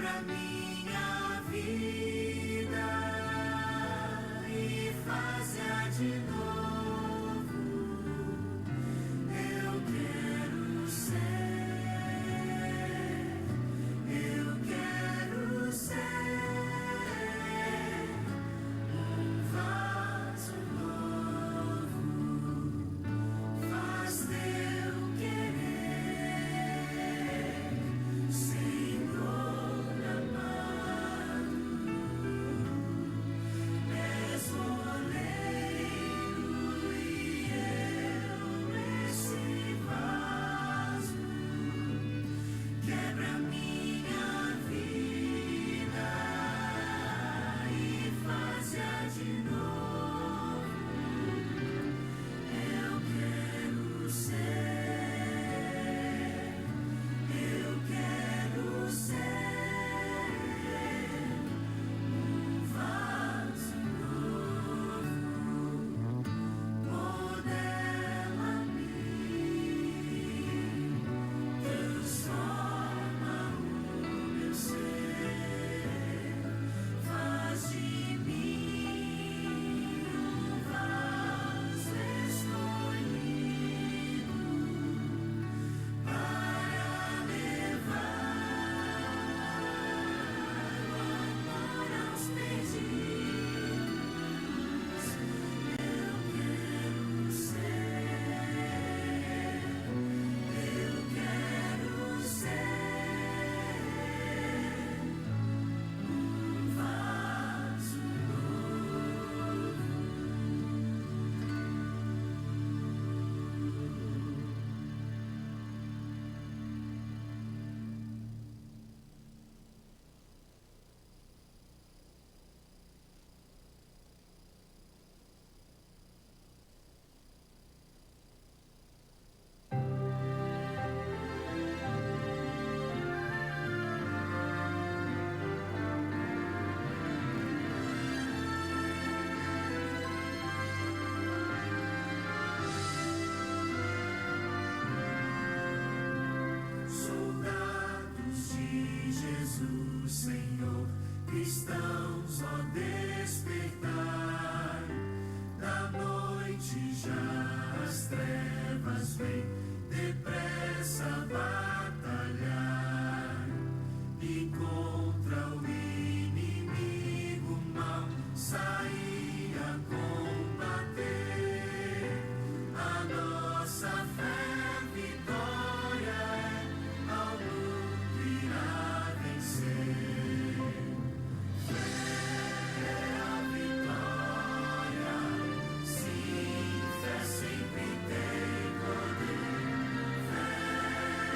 quebra minha vida e faz-a de novo. Eu quero ser um vaso novo. Faz teu querer, Senhor amado. És oleiro e eu esse vaso. Quebra minha vida e faz-a de novo. Eu quero ser um vaso novo. Modela-me, transforma o meu ser, faz de mim um vaso escolhido para levar o amor aos perdidos. Eu quero ser um vaso soldados de Jesus, Senhor, cristãos, ó despertai da noite já as trevas vêm depressa batalhar e contra o inimigo mal sair a combater. A nossa fé vitória é ao mundo irá vencer. Fé é a vitória, sim, fé sempre tem poder. Fé é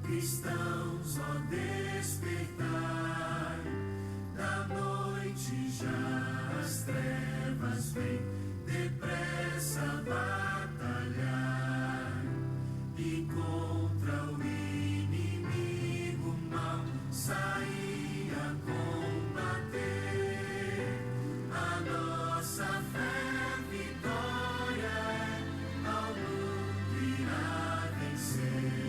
Cristãos, ó despertai, da noite já as trevas vêm, depressa batalhar, e contra o inimigo mal sair a combater. A nossa fé vitória é, ao mundo irá vencer.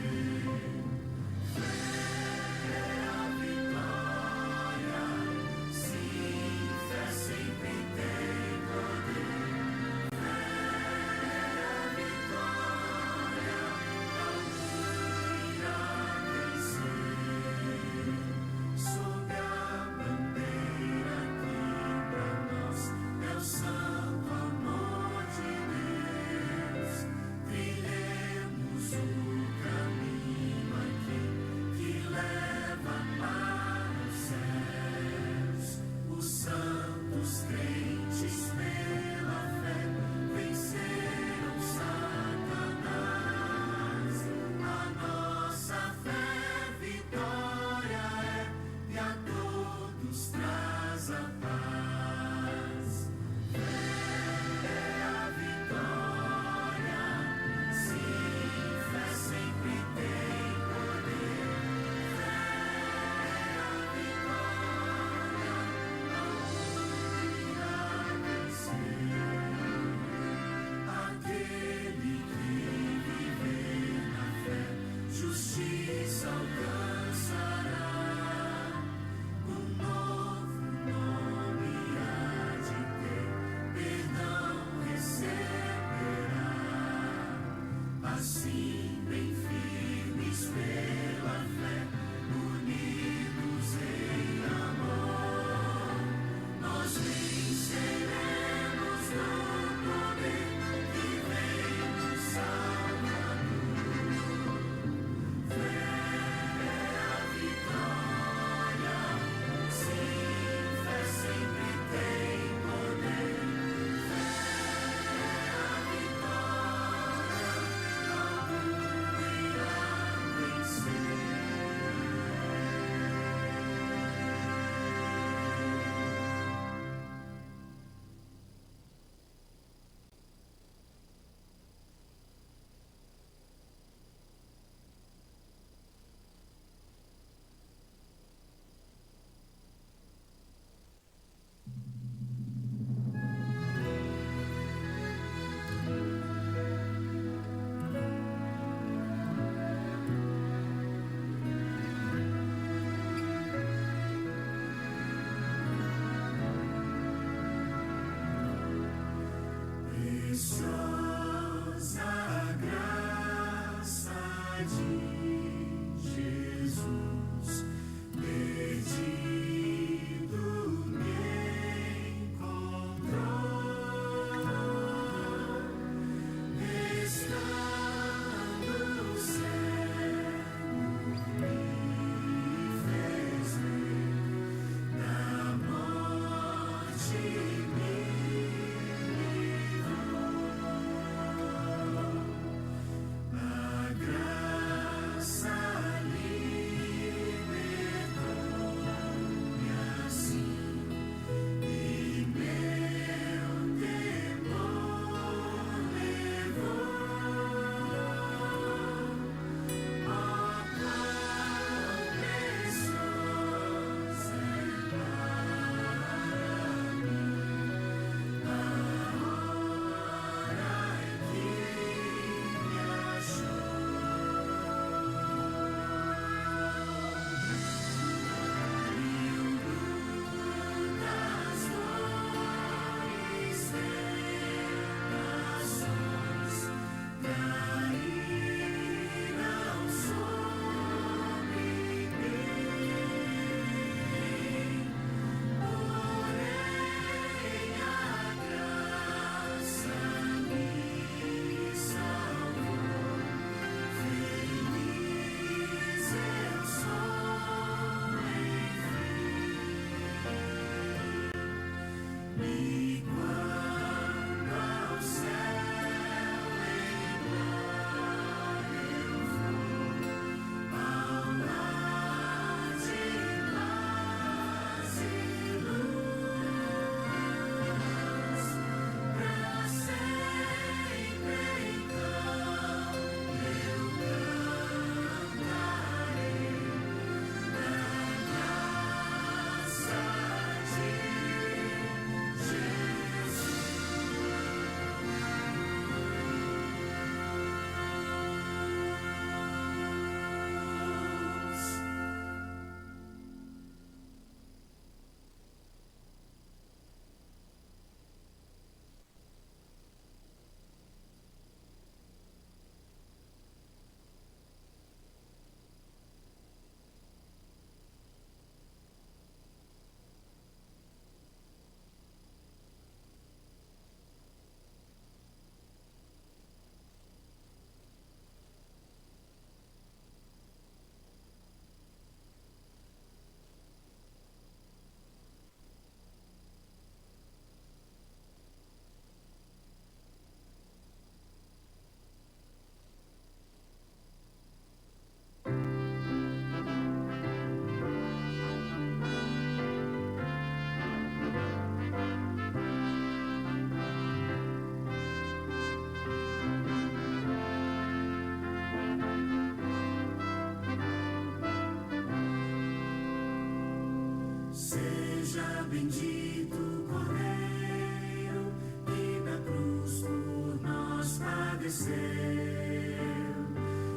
bendito Cordeiro, que na cruz por nós padeceu.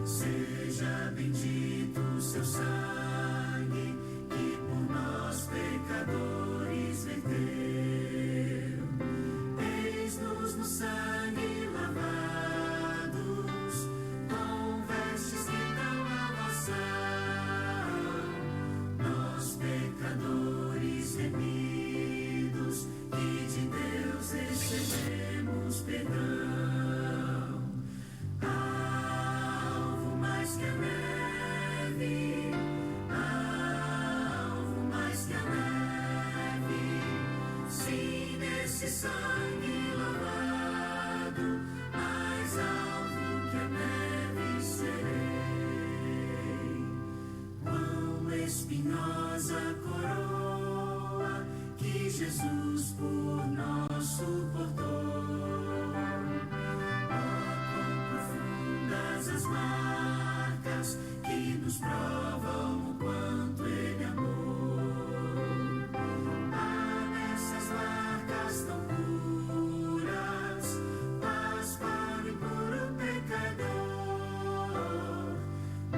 Seja bendito seu sangue, que por nós pecadores verteu. Eis-nos no sangue lavados, com vestes que dão salvação. Nós pecadores remidos, que de Deus recebemos perdão. Alvo mais que a neve, alvo mais que a neve, sim, nesse sangue lavado, mais alvo que a neve serei. Quão espinhosa coroa que Jesus por nós suportou. As marcas que nos provam o quanto Ele amou. Há nessas marcas tão puras paz para o impuro pecador.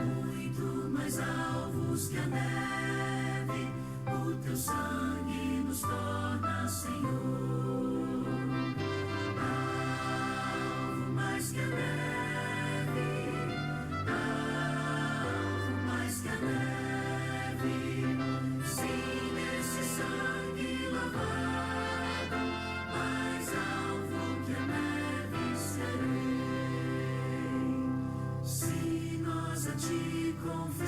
Muito mais alvos que a neve, o teu sangue nos torna Senhor. Alvo mais que a neve,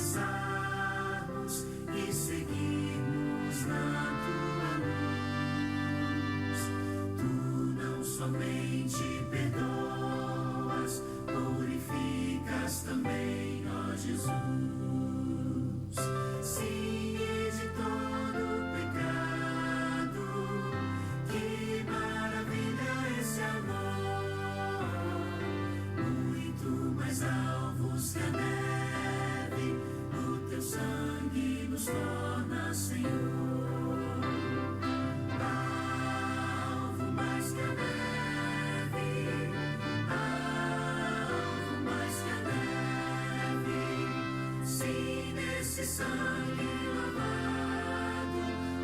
confessarmos e seguirmos na tua luz. Tu não somente perdoas, purificas também, ó Jesus. Sim, e de todo pecado, que maravilha esse amor. Muito mais alvos que a neve, o teu sangue nos torna Senhor. Alvo mais que a neve, alvo mais que a neve, sim, nesse sangue lavado,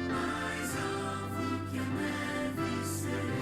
mais alvo que a neve serei.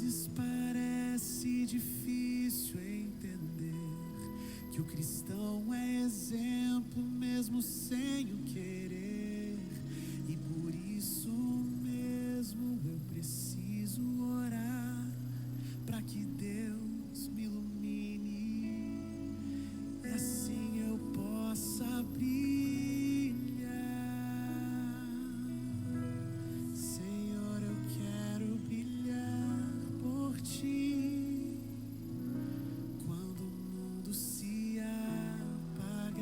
vezes parece difícil entender que o cristão é exemplo mesmo sem o querer, e por isso mesmo eu preciso orar para que Deus me ilumine e assim eu possa brilhar. Senhor, eu quero brilhar por Ti quando o mundo se apagar.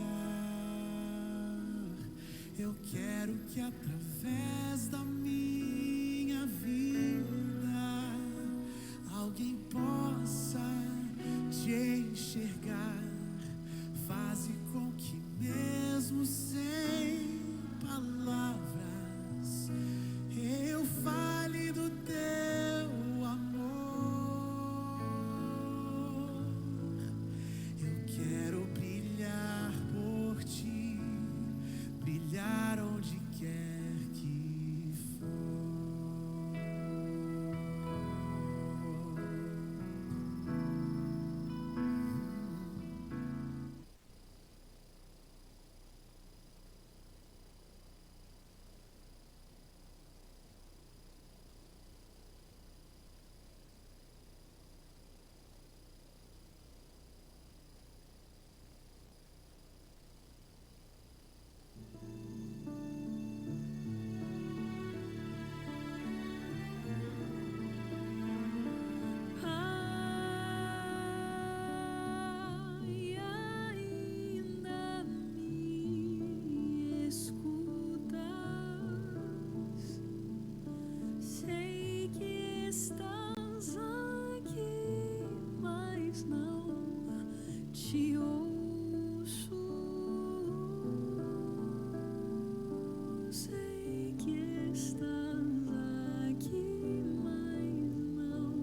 Eu quero que através da minha vida alguém possa Te enxergar. Faze com que mesmo sem palavras eu fale do Teu amor. Eu quero brilhar por Ti, brilhar onde quer que for. Pai, ainda me escutas. Sei que estás aqui, mas não te ouço. Sei que estás aqui, mas não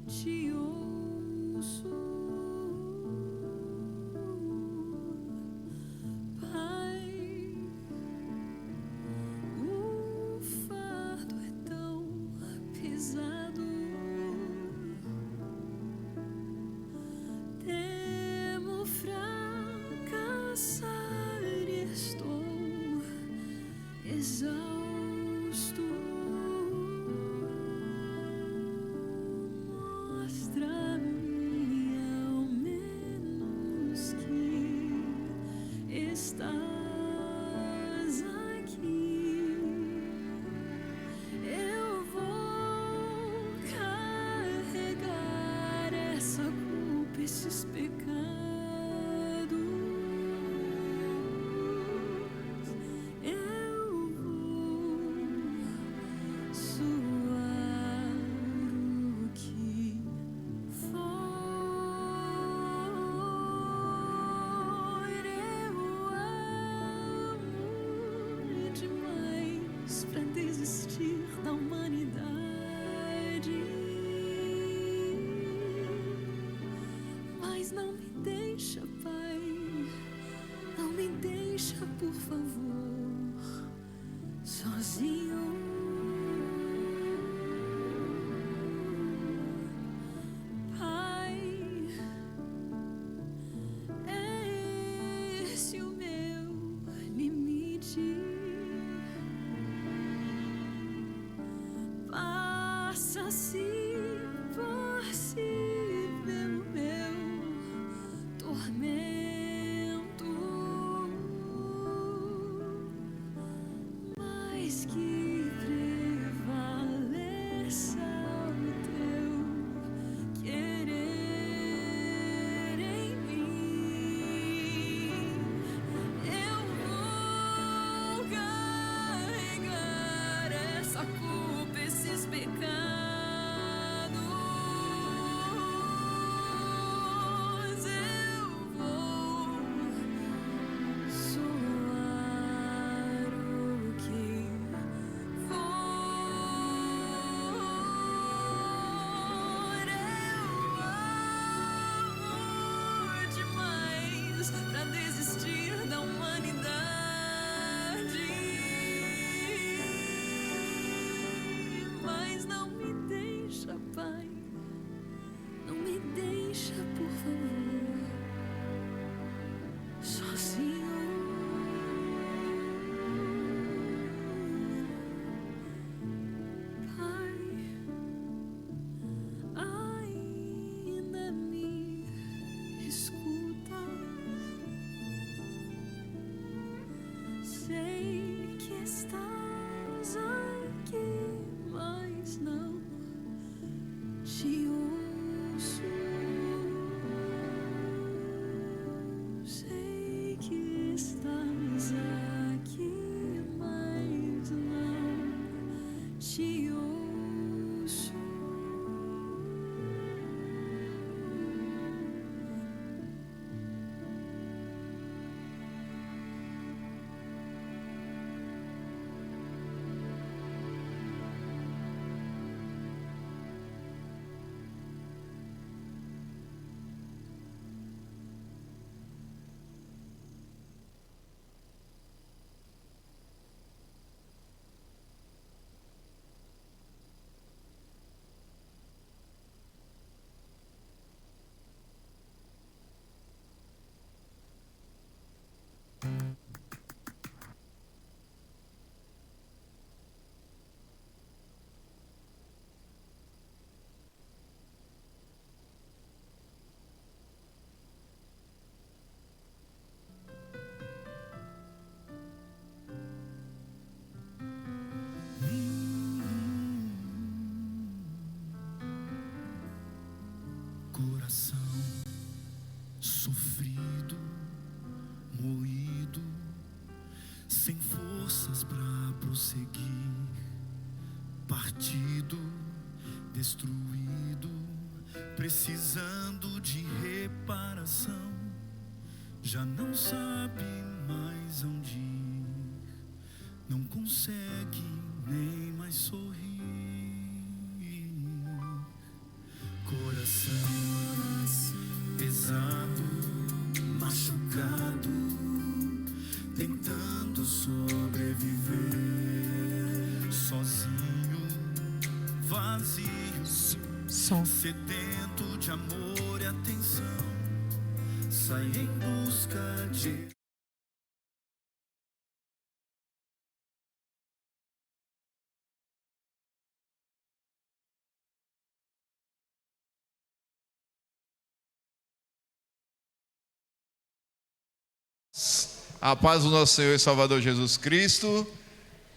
te ouço. Pai, o fardo é tão pesado. Temo fracassar e estou exausto. Mostra-me ao menos que estás aqui. Eu vou carregar essa culpa, esses pecados. Eu vou suar o que for. Eu amo demais pra desistir da humanidade. Mas não me deixa, Pai, não me deixa, por favor, sozinho. Pai, é esse o meu limite. Passa, se possível, meu tormento, mas que prevaleça o Teu querer em mim. Eu vou carregar essa culpa, esses pecados. Eu vou suar o que for. Eu amo demais pra desistir da humanidade. Mas não me deixa, deixa, Pai. Não me deixa, por favor, sozinho. Pai, ainda me escutas. Sei que estás aqui, mas não te ouço. Sei que estás aqui, mas não te ouço. Coração sofrido, moído, sem forças para prosseguir, partido, destruído, precisando de reparação, já não sabe mais onde ir, não consegue nem mais sorrir. Coração pesado, machucado, tentando sobreviver, sozinho, vazio, sedento de amor e atenção, sai em busca de a paz do nosso Senhor e Salvador Jesus Cristo.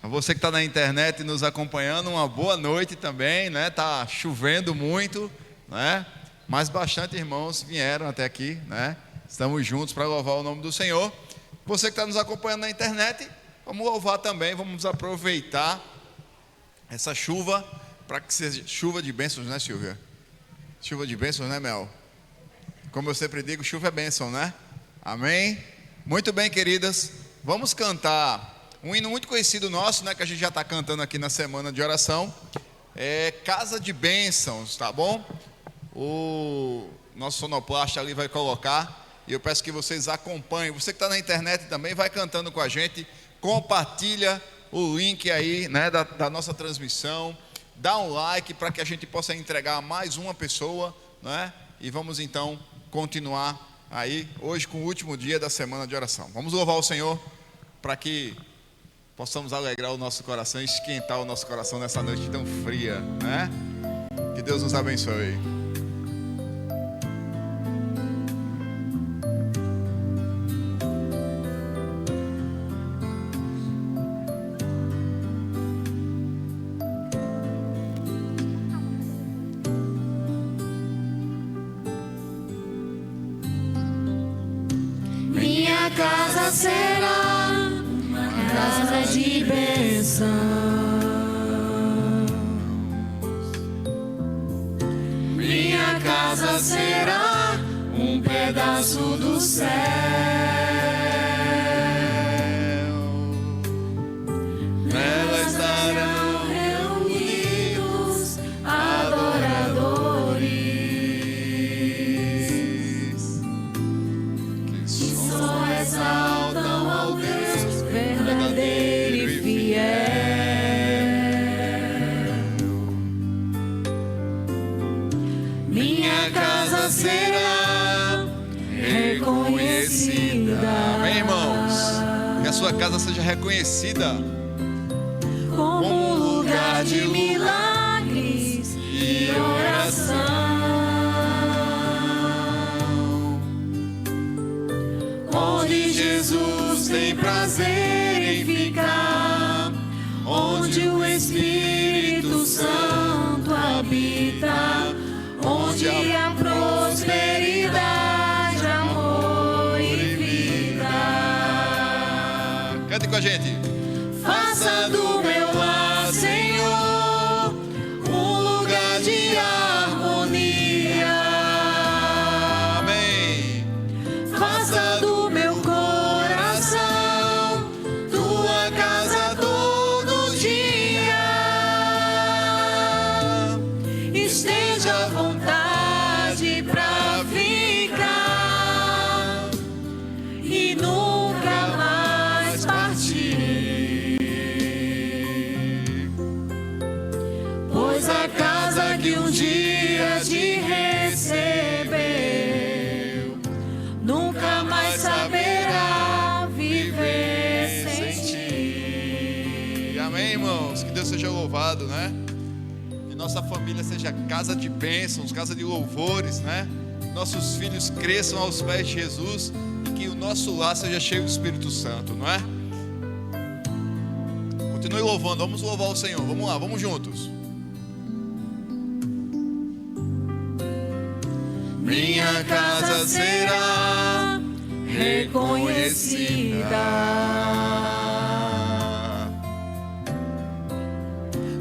A você que está na internet nos acompanhando, uma boa noite também, né? Tá chovendo muito, né? Mas bastante irmãos vieram até aqui, né? Estamos juntos para louvar o nome do Senhor. Você que está nos acompanhando na internet, vamos louvar também, vamos aproveitar essa chuva para que seja chuva de bênçãos, né, Silvia? Chuva de bênçãos, né, Mel? Como eu sempre digo, chuva é bênção, né? Amém? Muito bem, queridas, vamos cantar um hino muito conhecido nosso, né, que a gente já está cantando aqui na semana de oração, é Casa de Bênçãos, tá bom? O nosso sonoplasta ali vai colocar, e eu peço que vocês acompanhem. Você que está na internet também, vai cantando com a gente, compartilha o link aí, né, da nossa transmissão, dá um like para que a gente possa entregar a mais uma pessoa, né? E vamos então continuar aí, hoje com o último dia da semana de oração. Vamos louvar o Senhor para que possamos alegrar o nosso coração e esquentar o nosso coração nessa noite tão fria, né? Que Deus nos abençoe. Minha casa será uma casa de bênção. Minha casa será um pedaço do céu. Nela estarão reunidos adoradores que só exaltam ao Deus verdadeiro e fiel. casa seja reconhecida como um lugar de milagres e oração, onde Jesus tem prazer em ficar, onde o Espírito Santo habita, onde há prosperidade, amor e vida. Cante com a gente. Faça do meu lar, Senhor, um lugar de harmonia. Amém. Faça do meu coração tua casa todo dia. Esteja à vontade pra ficar e nunca mais partir. Pois a casa que um dia te recebeu nunca mais saberá viver sem ti. Amém, irmãos. Que Deus seja louvado, né? Que nossa família seja casa de bênçãos, casa de louvores, né? Nossos filhos cresçam aos pés de Jesus e que o nosso lar seja cheio do Espírito Santo, não é? Continue louvando, vamos louvar o Senhor. Vamos lá, vamos juntos. Minha casa será reconhecida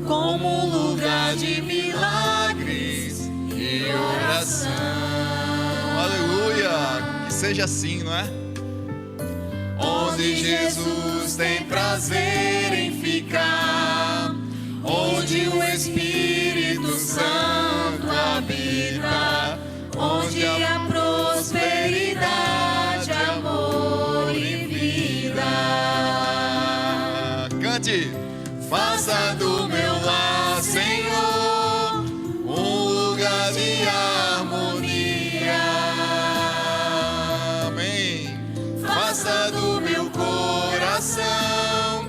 como um lugar de milagres e oração, Aleluia! Que seja assim, não é? onde Jesus tem prazer em ficar, onde o Espírito Santo habita, onde há prosperidade, amor e vida. Cante! Faça do meu lar, Senhor, um lugar de harmonia. Amém! Faça do meu coração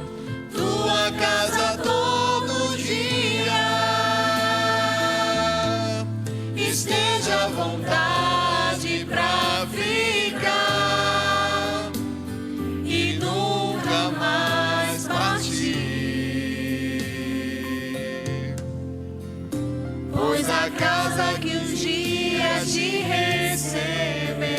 tua casa todo dia. Esteja à vontade pra ficar e nunca mais partir. Pois a casa que um dia te recebeu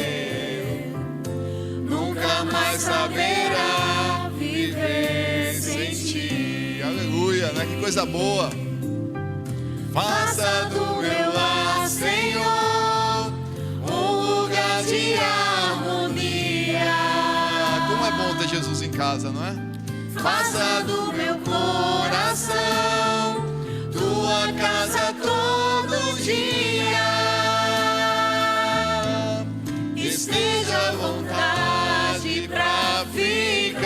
nunca mais saberá viver sem ti. Aleluia, né? Que coisa boa! Faça do meu lar, Senhor, um lugar de harmonia. Como é bom ter Jesus em casa, não é? Faça do meu coração tua casa todo dia. Esteja à vontade pra ficar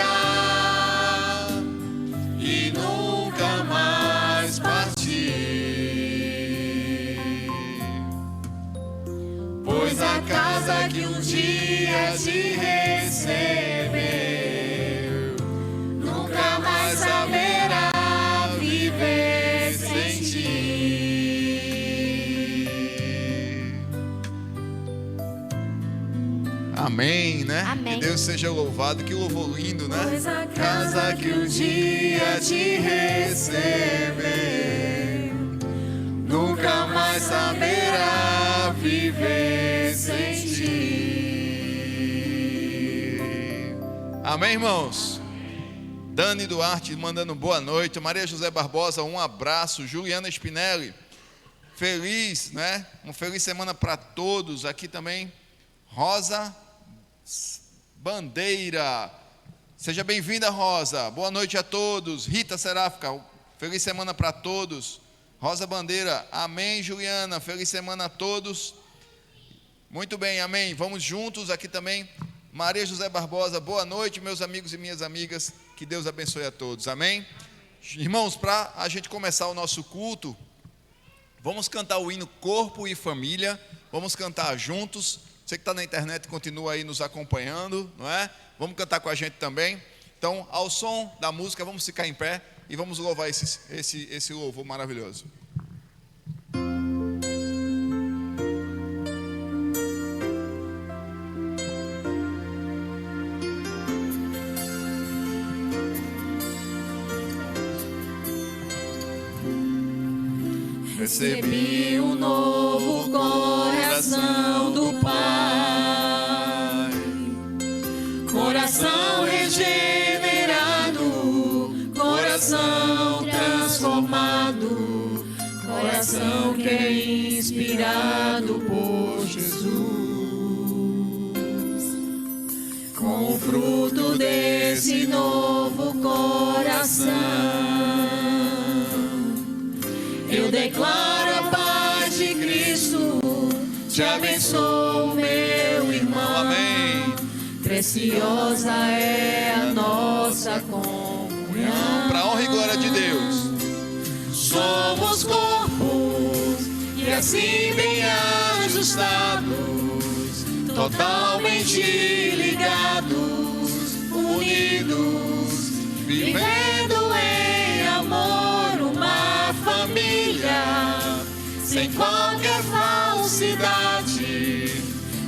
e nunca mais partir. Pois a casa que um dia te recebeu nunca mais saberá viver sem ti. Amém, né? Amém. Que Deus seja louvado, que louvor lindo, né? Pois a casa que um dia te recebeu nunca mais saberá viver sem ti. Amém, irmãos? Dani Duarte mandando boa noite. Maria José Barbosa, um abraço. Juliana Spinelli, feliz, né? Uma feliz semana para todos. Aqui também, Rosa Bandeira. Seja bem-vinda, Rosa. Boa noite a todos. Rita Seráfica, feliz semana para todos. Rosa Bandeira, amém. Juliana, feliz semana a todos. Muito bem, amém. Vamos juntos aqui também. Maria José Barbosa, boa noite, meus amigos e minhas amigas. Que Deus abençoe a todos, amém. Irmãos, para a gente começar o nosso culto, vamos cantar o hino Corpo e Família. Vamos cantar juntos. Você que está na internet, continua aí nos acompanhando, não é? Vamos cantar com a gente também. Então, ao som da música, vamos ficar em pé e vamos louvar esse louvor maravilhoso. Recebi um novo coração do Pai, coração regenerado, coração transformado, coração que é inspirado por Jesus. Com o fruto desse novo coração, eu declaro a paz de Cristo, te abençoo, meu irmão. Amém. Preciosa é a nossa comunhão. Para a honra e glória de Deus. Somos corpos e assim bem ajustados, totalmente ligados, unidos, vivendo em amor uma família, sem qualquer falsidade,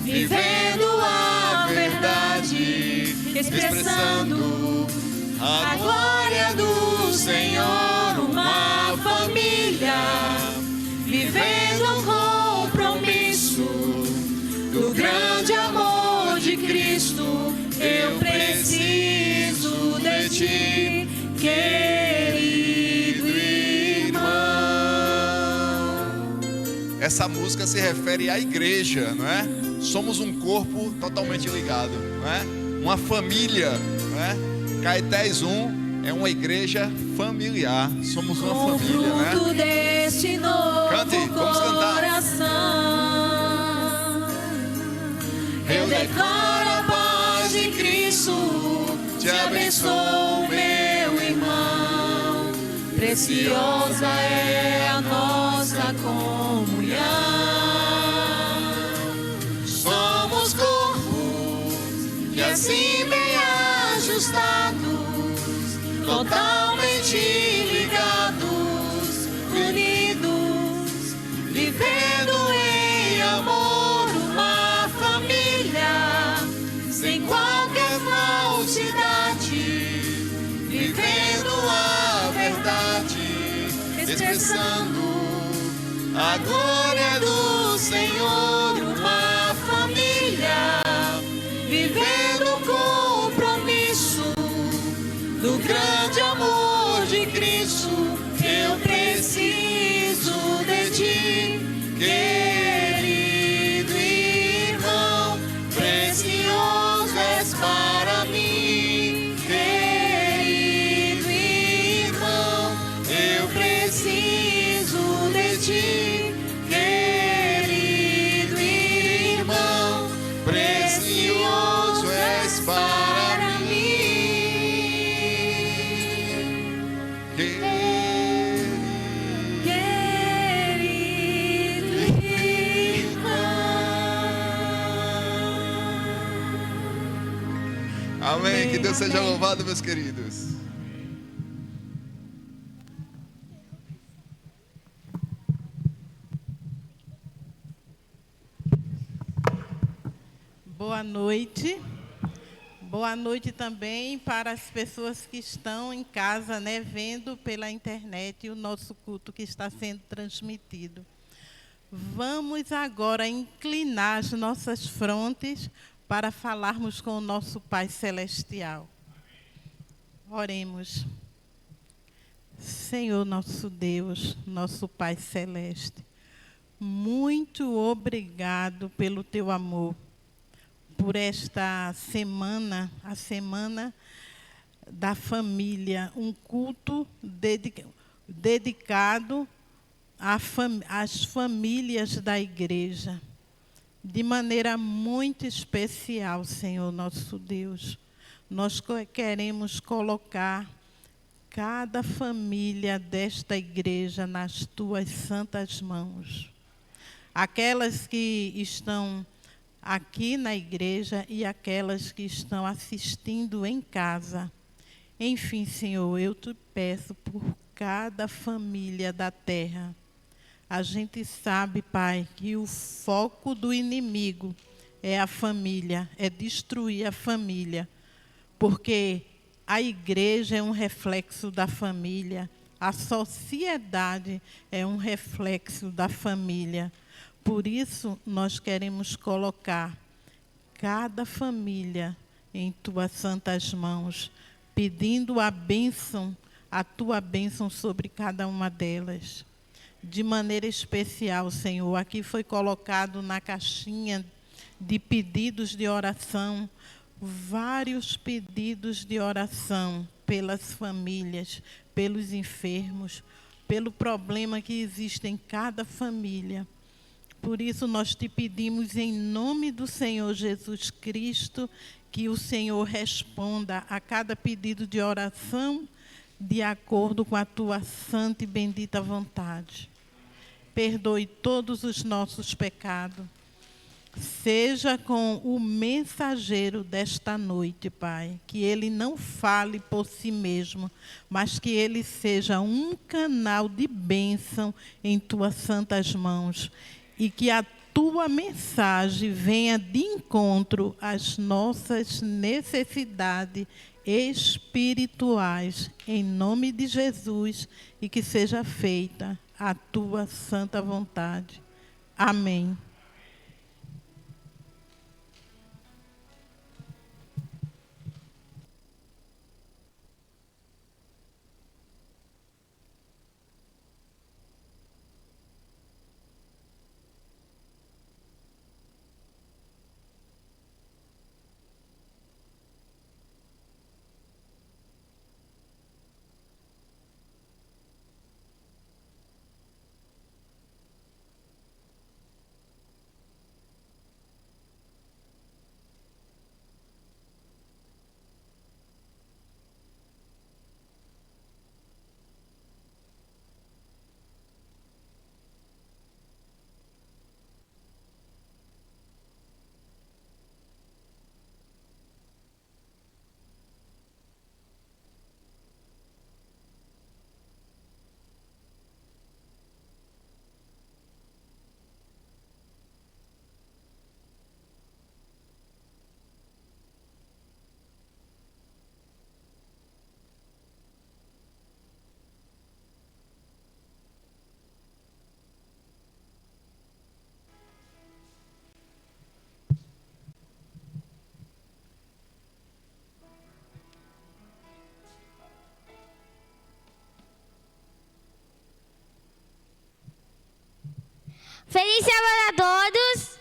vivendo a verdade, expressando a glória do Senhor, uma família, vivendo o compromisso do grande amor de Cristo. Eu preciso de ti, querido irmão. Essa música se refere à igreja, não é? Somos um corpo totalmente ligado, não é? Uma família, não é? Caetés 1 é uma igreja familiar. Somos uma família, né? Fruto deste novo Cante, vamos cantar. coração, eu declaro a paz de Cristo, te abençoo, meu irmão. Preciosa é a nossa comunhão. Somos corpos e assim bem ajustados, totalmente ligados, unidos, vivendo em amor uma família, sem qualquer falsidade, vivendo a verdade, expressando a glória do Senhor, uma família, vivendo o compromisso do grande amor de Cristo. Eu preciso de ti, querido irmão. Precioso és para mim, querido irmão. Eu preciso de ti, querido irmão. Precioso és para mim. Amém. Que Deus seja louvado, meus queridos. Boa noite. Boa noite também para as pessoas que estão em casa, né, vendo pela internet o nosso culto que está sendo transmitido. Vamos agora inclinar as nossas frontes para falarmos com o nosso Pai Celestial. Oremos. Senhor nosso Deus, nosso Pai Celeste, muito obrigado pelo teu amor, por esta semana, a semana da família, um culto dedicado às famílias da igreja, de maneira muito especial, Senhor nosso Deus. Nós queremos colocar cada família desta igreja nas tuas santas mãos. Aquelas que estão aqui na igreja e aquelas que estão assistindo em casa. Enfim, Senhor, eu te peço por cada família da terra. A gente sabe, Pai, que o foco do inimigo é a família, é destruir a família. Porque a igreja é um reflexo da família, a sociedade é um reflexo da família. Por isso, nós queremos colocar cada família em tuas santas mãos, pedindo a bênção, a tua bênção sobre cada uma delas. De maneira especial, Senhor, aqui foi colocado na caixinha de pedidos de oração, vários pedidos de oração pelas famílias, pelos enfermos, pelo problema que existe em cada família. Por isso nós te pedimos em nome do Senhor Jesus Cristo que o Senhor responda a cada pedido de oração de acordo com a tua santa e bendita vontade. Perdoe todos os nossos pecados. Seja com o mensageiro desta noite, Pai, que ele não fale por si mesmo, mas que ele seja um canal de bênção em tuas santas mãos e que a tua mensagem venha de encontro às nossas necessidades espirituais, em nome de Jesus, e que seja feita a tua santa vontade. Amém. Feliz sábado a todos.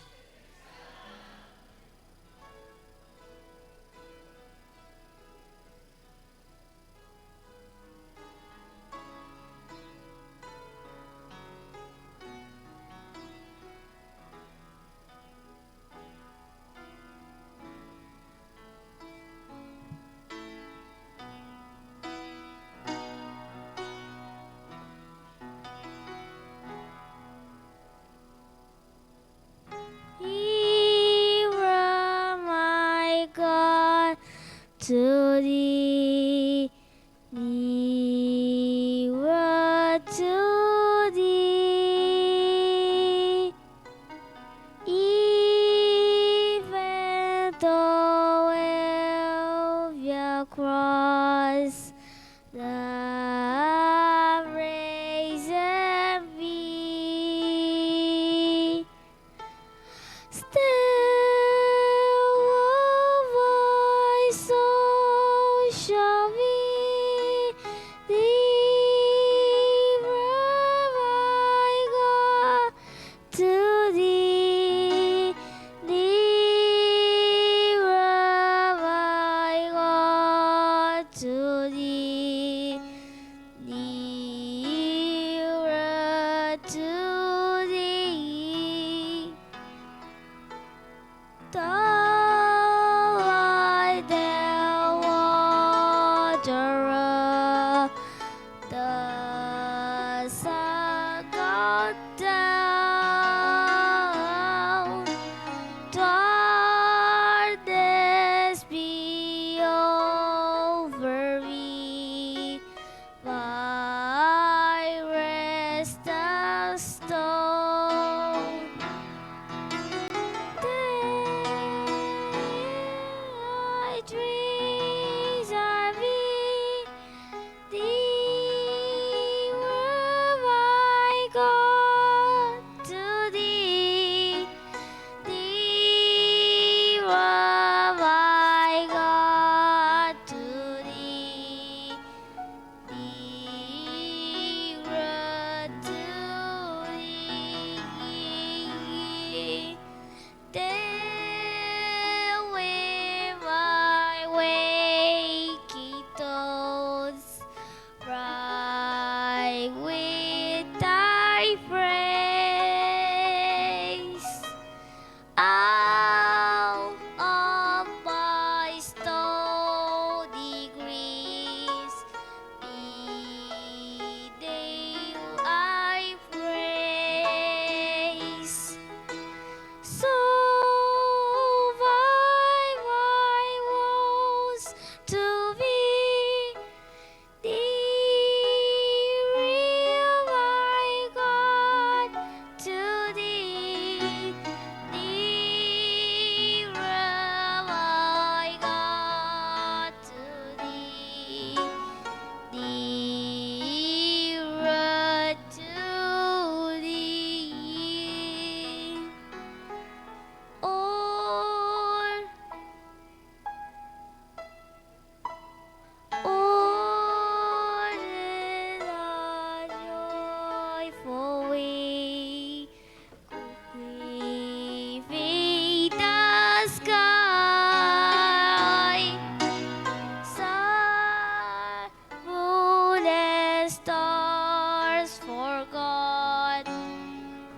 for God.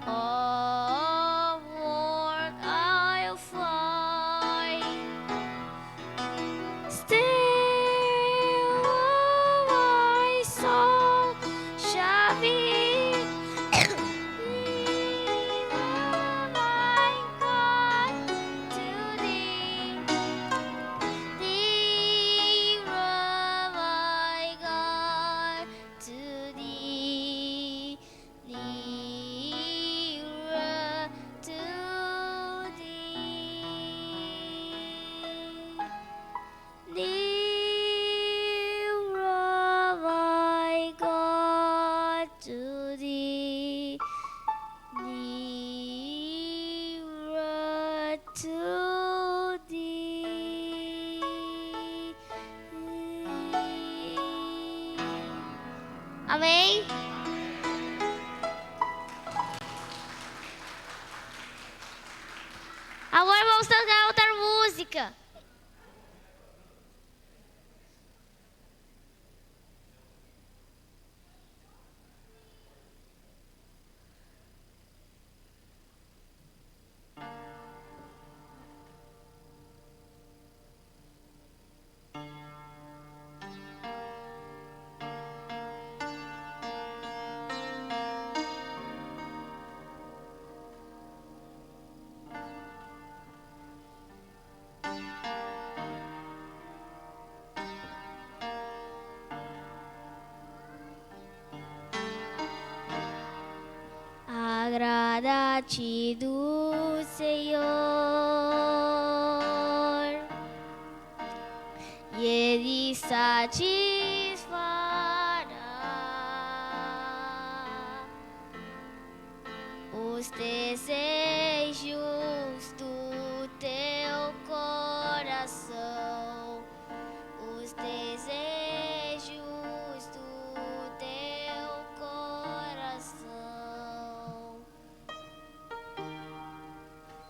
Onward I'll fly. Still my soul shall be my God to thee. Nearer, my God, to thee. Nearer to thee. Nearer, my God, to thee. Nearer to thee. Amém? Agora vamos tocar outra música. Agrada-te do Senhor, e Ele satisfará os desejos do teu coração, os desejos do teu coração.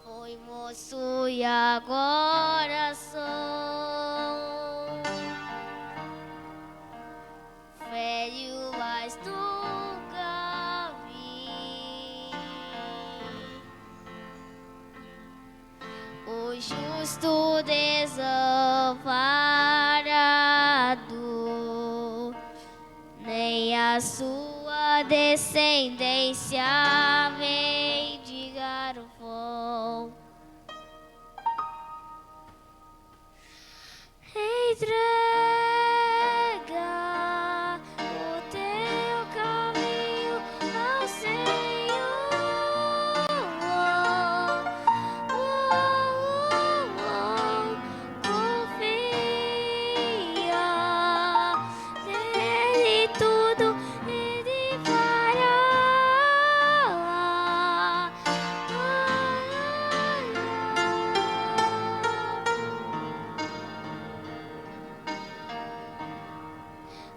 Foi moço e agora sou velho, mas nunca vi o justo desamparado, nem a sua descendência mendigar o pão. Entrega o teu caminho ao Senhor. Confia nele, tudo ele fará.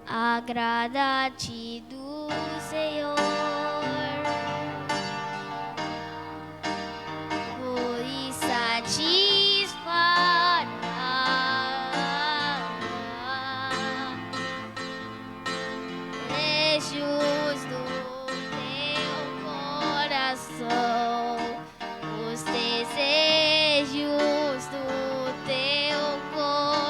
Agrada-te do Senhor, pois satisfará desejos do teu coração, os desejos do teu coração.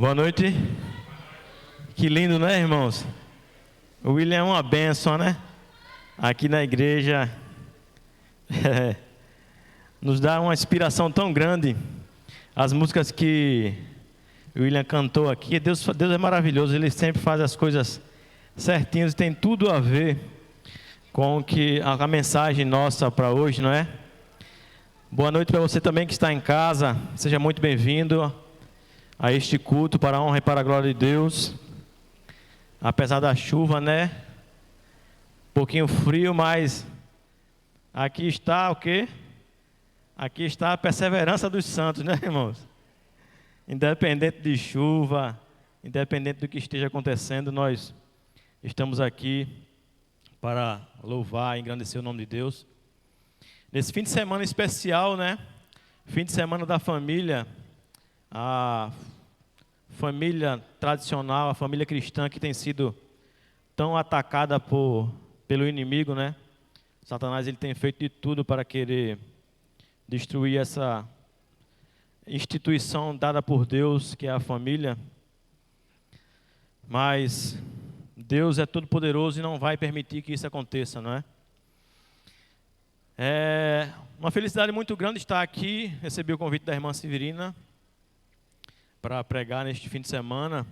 Boa noite. Que lindo, né, irmãos? O William é uma bênção, né? Aqui na igreja nos dá uma inspiração tão grande. As músicas que o William cantou aqui, Deus é maravilhoso. Ele sempre faz as coisas certinhas e tem tudo a ver com que a mensagem nossa para hoje, não é? Boa noite para você também que está em casa. Seja muito bem-vindo a este culto para a honra e para a glória de Deus. Apesar da chuva, né? Um pouquinho frio, mas aqui está o quê? Aqui está a perseverança dos santos, né, irmãos? Independente de chuva, independente do que esteja acontecendo, nós estamos aqui para louvar e engrandecer o nome de Deus. Nesse fim de semana especial, né? Fim de semana da família, a família tradicional, a família cristã que tem sido tão atacada pelo inimigo, né? Satanás ele tem feito de tudo para querer destruir essa instituição dada por Deus, que é a família. Mas Deus é todo poderoso e não vai permitir que isso aconteça, não é? É uma felicidade muito grande estar aqui. Recebi o convite da irmã Severina para pregar neste fim de semana.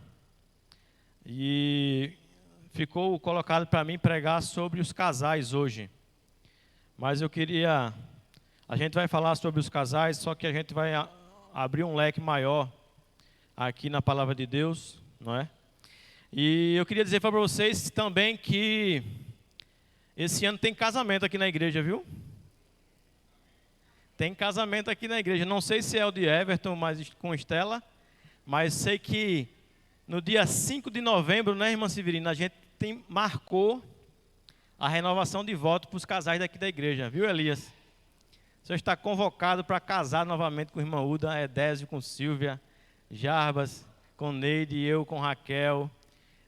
E ficou colocado para mim pregar sobre os casais hoje. Mas eu queria... A gente vai falar sobre os casais, só que a gente vai abrir um leque maior aqui na palavra de Deus, não é? E eu queria dizer para vocês também que esse ano tem casamento aqui na igreja, viu? Tem casamento aqui na igreja. Não sei se é o de Everton, mas com Estela. Mas sei que no dia 5 de novembro, né, irmã Severina, a gente marcou a renovação de voto para os casais daqui da igreja. Viu, Elias? O senhor está convocado para casar novamente com a irmã Uda, Edésio com Silvia, Jarbas com Neide e eu com Raquel.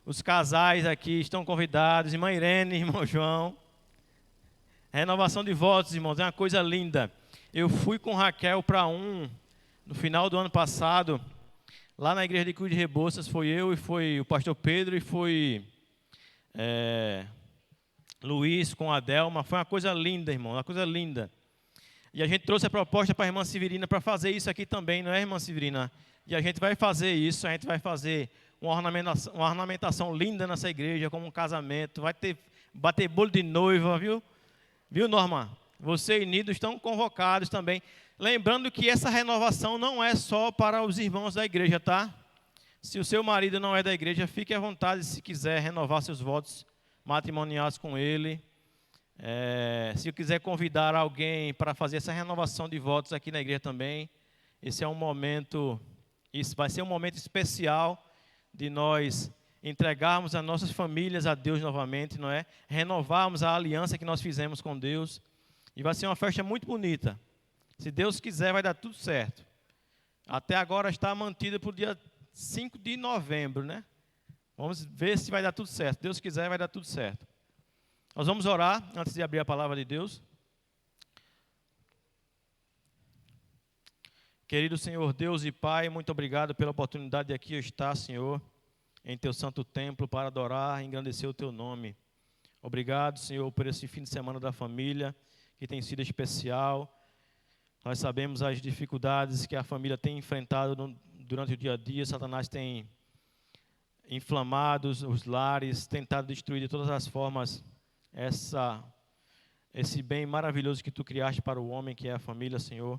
Os casais aqui estão convidados, irmã Irene, irmão João. Renovação de votos, irmãos, é uma coisa linda. Eu fui com Raquel para no final do ano passado, lá na igreja de Cruz de Rebouças, foi eu e foi o pastor Pedro e foi Luiz com a Delma. Foi uma coisa linda, irmão, uma coisa linda. E a gente trouxe a proposta para a irmã Severina para fazer isso aqui também, não é, irmã Severina? E a gente vai fazer isso, a gente vai fazer uma ornamentação linda nessa igreja, como um casamento, vai bater bolo de noiva, viu? Viu, Norma? Você e Nido estão convocados também. Lembrando que essa renovação não é só para os irmãos da igreja, tá? Se o seu marido não é da igreja, fique à vontade se quiser renovar seus votos matrimoniais com ele. Se quiser convidar alguém para fazer essa renovação de votos aqui na igreja também, esse vai ser um momento especial de nós entregarmos as nossas famílias a Deus novamente, não é? Renovarmos a aliança que nós fizemos com Deus. E vai ser uma festa muito bonita. Se Deus quiser, vai dar tudo certo. Até agora está mantida para o dia 5 de novembro, né? Vamos ver se vai dar tudo certo. Se Deus quiser, vai dar tudo certo. Nós vamos orar antes de abrir a palavra de Deus. Querido Senhor Deus e Pai, muito obrigado pela oportunidade de aqui estar, Senhor, em Teu santo templo para adorar e engrandecer o Teu nome. Obrigado, Senhor, por esse fim de semana da família, que tem sido especial. Nós sabemos as dificuldades que a família tem enfrentado durante o dia a dia. Satanás tem inflamado os lares, tentado destruir de todas as formas esse bem maravilhoso que Tu criaste para o homem, que é a família, Senhor.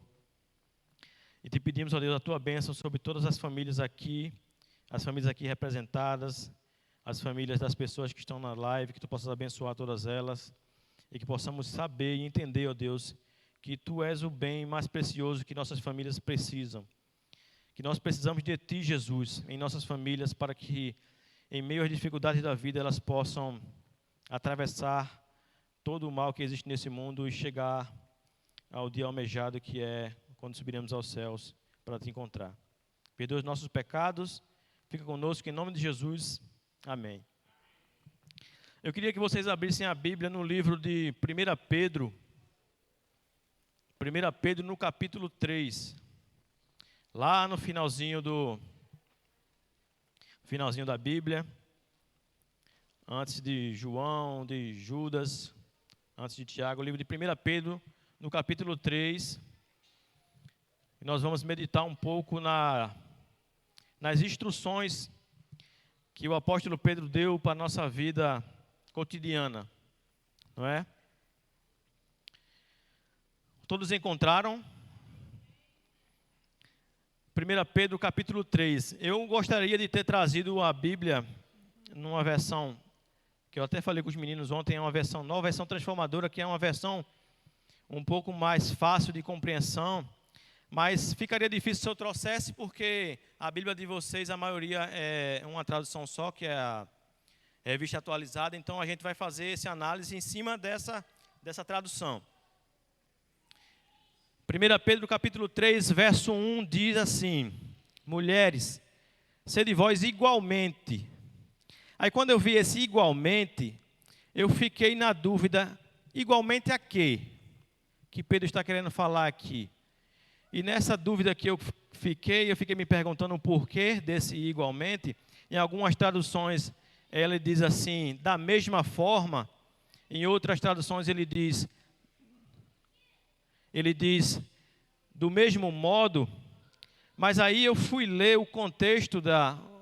E Te pedimos, ó Deus, a Tua bênção sobre todas as famílias aqui representadas, as famílias das pessoas que estão na live, que Tu possas abençoar todas elas. E que possamos saber e entender, ó Deus, que Tu és o bem mais precioso que nossas famílias precisam. Que nós precisamos de Ti, Jesus, em nossas famílias, para que, em meio às dificuldades da vida, elas possam atravessar todo o mal que existe nesse mundo e chegar ao dia almejado, que é quando subiremos aos céus para Te encontrar. Perdoa os nossos pecados, fica conosco, em nome de Jesus. Amém. Eu queria que vocês abrissem a Bíblia no livro de 1 Pedro. 1 Pedro no capítulo 3. Lá no finalzinho finalzinho da Bíblia, antes de João, de Judas, antes de Tiago, o livro de 1 Pedro, no capítulo 3. E nós vamos meditar um pouco nas instruções que o apóstolo Pedro deu para a nossa vida cotidiana, não é? Todos encontraram? 1 Pedro capítulo 3. Eu gostaria de ter trazido a Bíblia numa versão, que eu até falei com os meninos ontem, é uma versão nova, versão transformadora, que é uma versão um pouco mais fácil de compreensão, mas ficaria difícil se eu trouxesse, porque a Bíblia de vocês, a maioria é uma tradução só, que é a Revista Atualizada, então a gente vai fazer essa análise em cima dessa tradução. 1 Pedro capítulo 3, verso 1 diz assim: mulheres, sede vós igualmente. Aí quando eu vi esse igualmente, eu fiquei na dúvida, igualmente a quê? Que Pedro está querendo falar aqui. E nessa dúvida que eu fiquei me perguntando o porquê desse igualmente. Em algumas traduções, ele diz assim, da mesma forma. Em outras traduções, ele diz do mesmo modo. Mas aí eu fui ler o contexto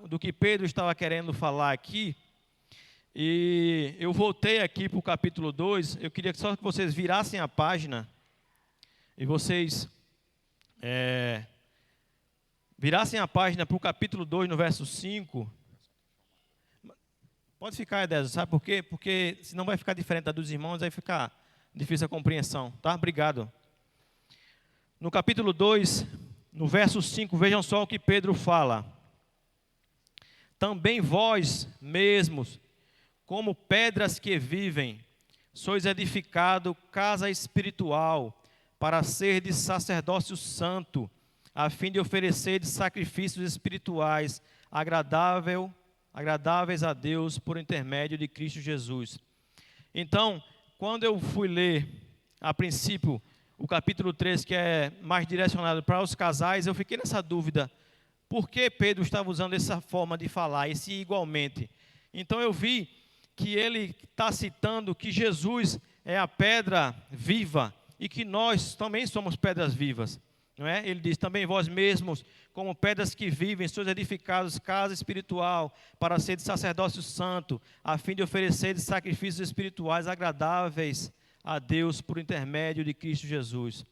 do que Pedro estava querendo falar aqui. E eu voltei aqui para o capítulo 2. Eu queria só que vocês virassem a página. E vocês virassem a página para o capítulo 2, no verso 5. Pode ficar, Edésio, sabe por quê? Porque senão vai ficar diferente da dos irmãos, aí fica difícil a compreensão, tá? Obrigado. No capítulo 2, no verso 5, vejam só o que Pedro fala. Também vós mesmos, como pedras que vivem, sois edificado casa espiritual, para ser de sacerdócio santo, a fim de oferecer sacrifícios espirituais agradáveis a Deus por intermédio de Cristo Jesus. Então, quando eu fui ler, a princípio, o capítulo 3, que é mais direcionado para os casais, eu fiquei nessa dúvida, por que Pedro estava usando essa forma de falar, esse igualmente? Então eu vi que ele está citando que Jesus é a pedra viva, e que nós também somos pedras vivas, não é? Ele diz, também vós mesmos, como pedras que vivem, sois edificados casa espiritual, para ser de sacerdócio santo, a fim de oferecer sacrifícios espirituais agradáveis a Deus por intermédio de Cristo Jesus.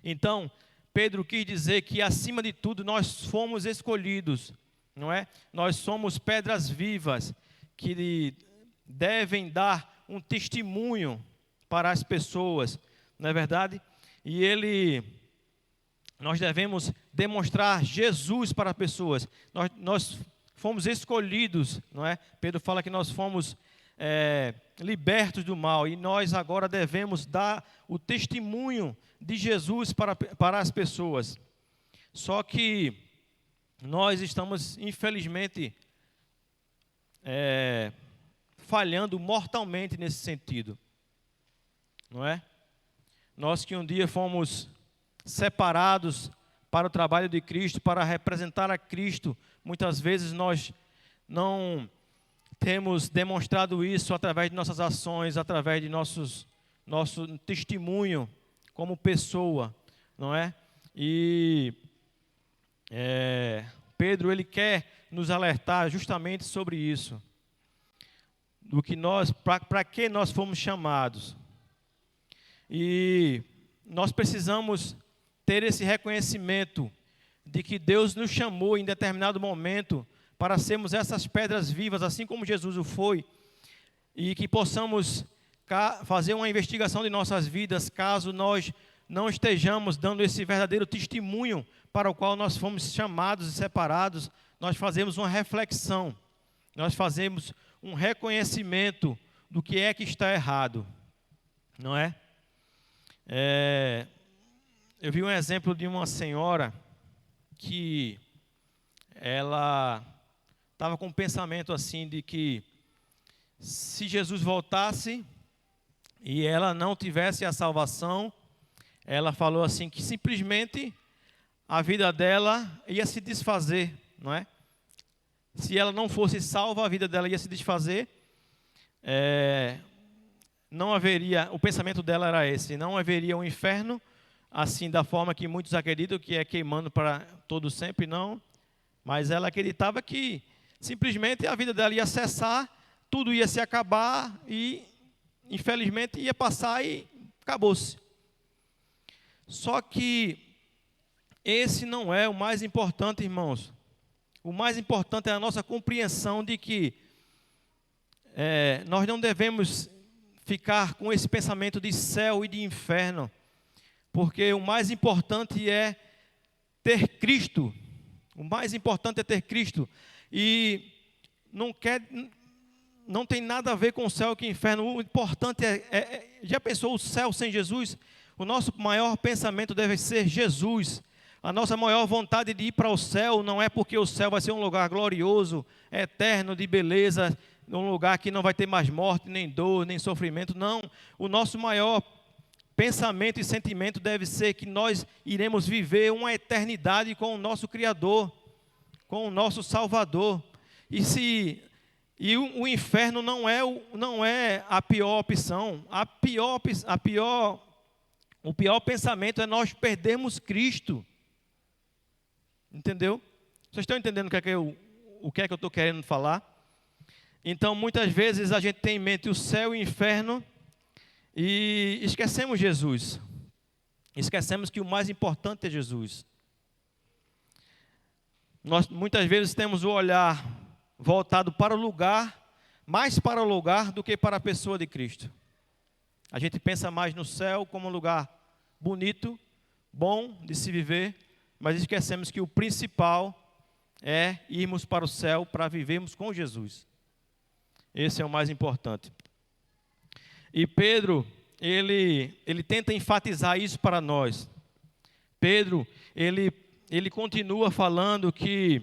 Então, Pedro quis dizer que, acima de tudo, nós fomos escolhidos, não é? Nós somos pedras vivas, que devem dar um testemunho para as pessoas, não é verdade? E nós devemos demonstrar Jesus para as pessoas. Nós fomos escolhidos, não é? Pedro fala que nós fomos libertos do mal, e nós agora devemos dar o testemunho de Jesus para as pessoas. Só que nós estamos, infelizmente, falhando mortalmente nesse sentido, não é? Nós que um dia fomos separados para o trabalho de Cristo, para representar a Cristo, muitas vezes nós não temos demonstrado isso através de nossas ações, através de nosso testemunho como pessoa, não é? E Pedro, ele quer nos alertar justamente sobre isso, do que para que nós fomos chamados. E nós precisamos ter esse reconhecimento de que Deus nos chamou em determinado momento para sermos essas pedras vivas, assim como Jesus o foi, e que possamos fazer uma investigação de nossas vidas, caso nós não estejamos dando esse verdadeiro testemunho para o qual nós fomos chamados e separados. Nós fazemos uma reflexão, nós fazemos um reconhecimento do que é que está errado, não é? Eu vi um exemplo de uma senhora que ela estava com um pensamento assim de que se Jesus voltasse e ela não tivesse a salvação, ela falou assim que simplesmente a vida dela ia se desfazer, não é? se ela não fosse salva, a vida dela ia se desfazer. Não haveria, o pensamento dela era esse, não haveria um inferno, assim da forma que muitos acreditam, que é queimando para todo sempre, não. Mas ela acreditava que simplesmente a vida dela ia cessar, tudo ia se acabar e, infelizmente, ia passar e acabou-se. Só que esse não é o mais importante, irmãos. O mais importante é a nossa compreensão de que nós não devemos ficar com esse pensamento de céu e de inferno, porque o mais importante é ter Cristo. O mais importante é ter Cristo. E não tem nada a ver com o céu e o inferno. O importante já pensou o céu sem Jesus? O nosso maior pensamento deve ser Jesus. A nossa maior vontade de ir para o céu não é porque o céu vai ser um lugar glorioso, eterno, de beleza, um lugar que não vai ter mais morte, nem dor, nem sofrimento. Não. O nosso maior pensamento e sentimento deve ser que nós iremos viver uma eternidade com o nosso Criador, com o nosso Salvador. E o inferno não é a pior opção. O pior pensamento é nós perdermos Cristo. Entendeu? Vocês estão entendendo o que é que eu estou querendo falar? Então, muitas vezes a gente tem em mente o céu e o inferno e esquecemos Jesus. Esquecemos que o mais importante é Jesus. Nós muitas vezes temos o olhar voltado para o lugar, mais para o lugar do que para a pessoa de Cristo. A gente pensa mais no céu como um lugar bonito, bom de se viver, mas esquecemos que o principal é irmos para o céu para vivermos com Jesus. Esse é o mais importante. E Pedro, ele tenta enfatizar isso para nós. Pedro, ele continua falando que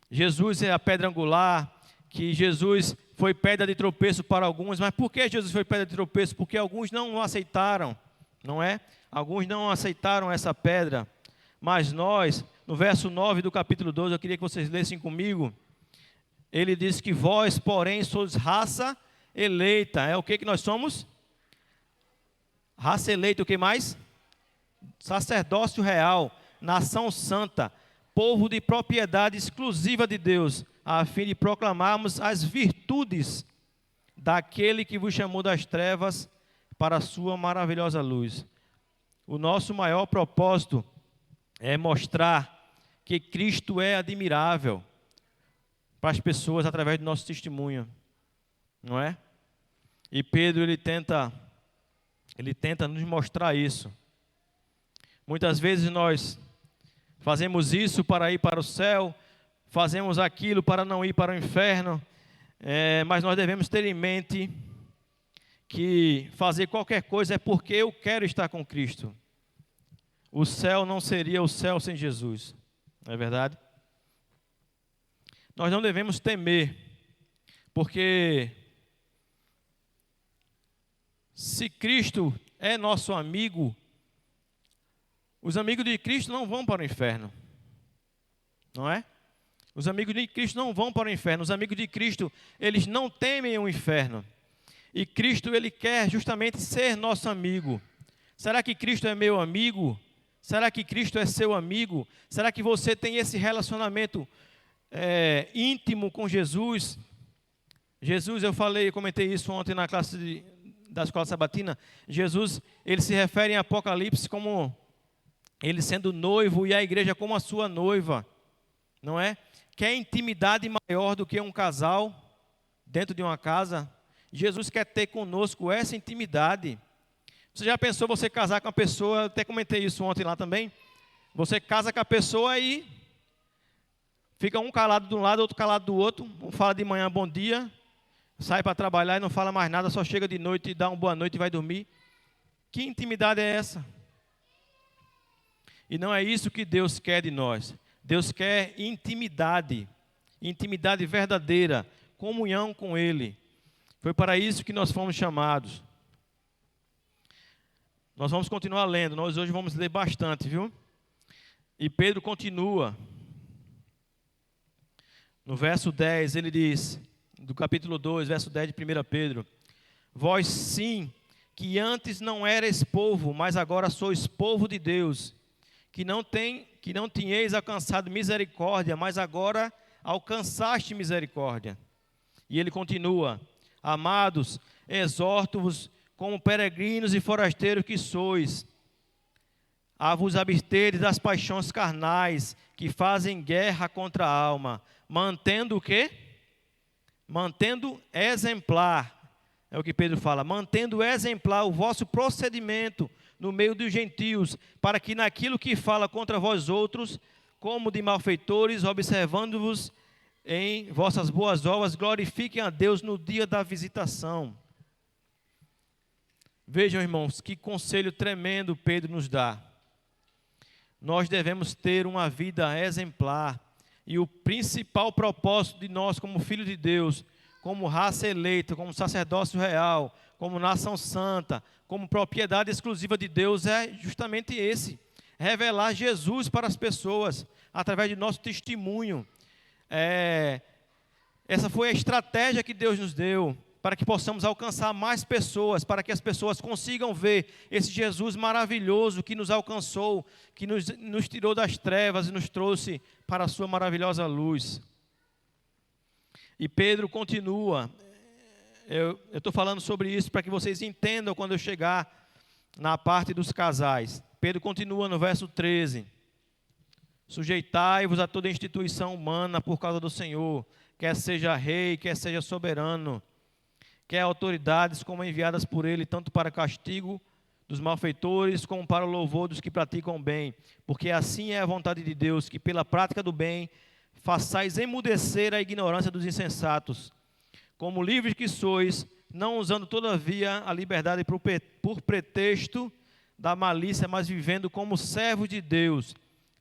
Jesus é a pedra angular, que Jesus foi pedra de tropeço para alguns. Mas por que Jesus foi pedra de tropeço? Porque alguns não o aceitaram, não é? Alguns não aceitaram essa pedra. Mas nós, no verso 9 do capítulo 12, eu queria que vocês lessem comigo. Ele diz que vós, porém, sois raça eleita. É o que nós somos? Raça eleita, o que mais? Sacerdócio real, nação santa, povo de propriedade exclusiva de Deus, a fim de proclamarmos as virtudes daquele que vos chamou das trevas para a sua maravilhosa luz. O nosso maior propósito é mostrar que Cristo é admirável para as pessoas através do nosso testemunho, não é? E Pedro, ele tenta nos mostrar isso. Muitas vezes nós fazemos isso para ir para o céu, fazemos aquilo para não ir para o inferno, mas nós devemos ter em mente que fazer qualquer coisa é porque eu quero estar com Cristo. O céu não seria o céu sem Jesus, não é verdade? Nós não devemos temer, porque se Cristo é nosso amigo, os amigos de Cristo não vão para o inferno, não é? Os amigos de Cristo não vão para o inferno. Os amigos de Cristo, eles não temem o inferno. E Cristo, ele quer justamente ser nosso amigo. Será que Cristo é meu amigo? Será que Cristo é seu amigo? Será que você tem esse relacionamento íntimo com Jesus? Jesus, eu comentei isso ontem na classe da escola sabatina. Jesus, ele se refere em Apocalipse como ele sendo noivo e a igreja como a sua noiva, não é? Quer intimidade maior do que um casal dentro de uma casa? Jesus quer ter conosco essa intimidade. Você já pensou você casar com a pessoa? Eu até comentei isso ontem lá também. Você casa com a pessoa e fica um calado de um lado, outro calado do outro. Um fala de manhã bom dia, sai para trabalhar e não fala mais nada, só chega de noite e dá uma boa noite e vai dormir. Que intimidade é essa? E não é isso que Deus quer de nós. Deus quer intimidade, intimidade verdadeira, comunhão com Ele. Foi para isso que nós fomos chamados. Nós vamos continuar lendo, nós hoje vamos ler bastante, viu? E Pedro continua. No verso 10, ele diz, do capítulo 2, verso 10 de 1 Pedro: vós sim, que antes não erais povo, mas agora sois povo de Deus, que não tinhais alcançado misericórdia, mas agora alcançaste misericórdia. E ele continua: amados, exorto-vos como peregrinos e forasteiros que sois, a vos absterdes das paixões carnais que fazem guerra contra a alma, mantendo o quê? Mantendo exemplar, é o que Pedro fala, mantendo exemplar o vosso procedimento no meio dos gentios, para que naquilo que fala contra vós outros, como de malfeitores, observando-vos em vossas boas obras, glorifiquem a Deus no dia da visitação. Vejam, irmãos, que conselho tremendo Pedro nos dá. Nós devemos ter uma vida exemplar, e o principal propósito de nós como filhos de Deus, como raça eleita, como sacerdócio real, como nação santa, como propriedade exclusiva de Deus, é justamente esse: revelar Jesus para as pessoas, através de nosso testemunho. Essa foi a estratégia que Deus nos deu, para que possamos alcançar mais pessoas, para que as pessoas consigam ver esse Jesus maravilhoso que nos alcançou, que nos tirou das trevas e nos trouxe para a sua maravilhosa luz. E Pedro continua, eu estou falando sobre isso para que vocês entendam quando eu chegar na parte dos casais. Pedro continua no verso 13: sujeitai-vos a toda instituição humana por causa do Senhor, quer seja rei, quer seja soberano, quer autoridades como enviadas por ele, tanto para castigo dos malfeitores, como para o louvor dos que praticam bem. Porque assim é a vontade de Deus, que pela prática do bem façais emudecer a ignorância dos insensatos. Como livres que sois, não usando todavia a liberdade por pretexto da malícia, mas vivendo como servos de Deus.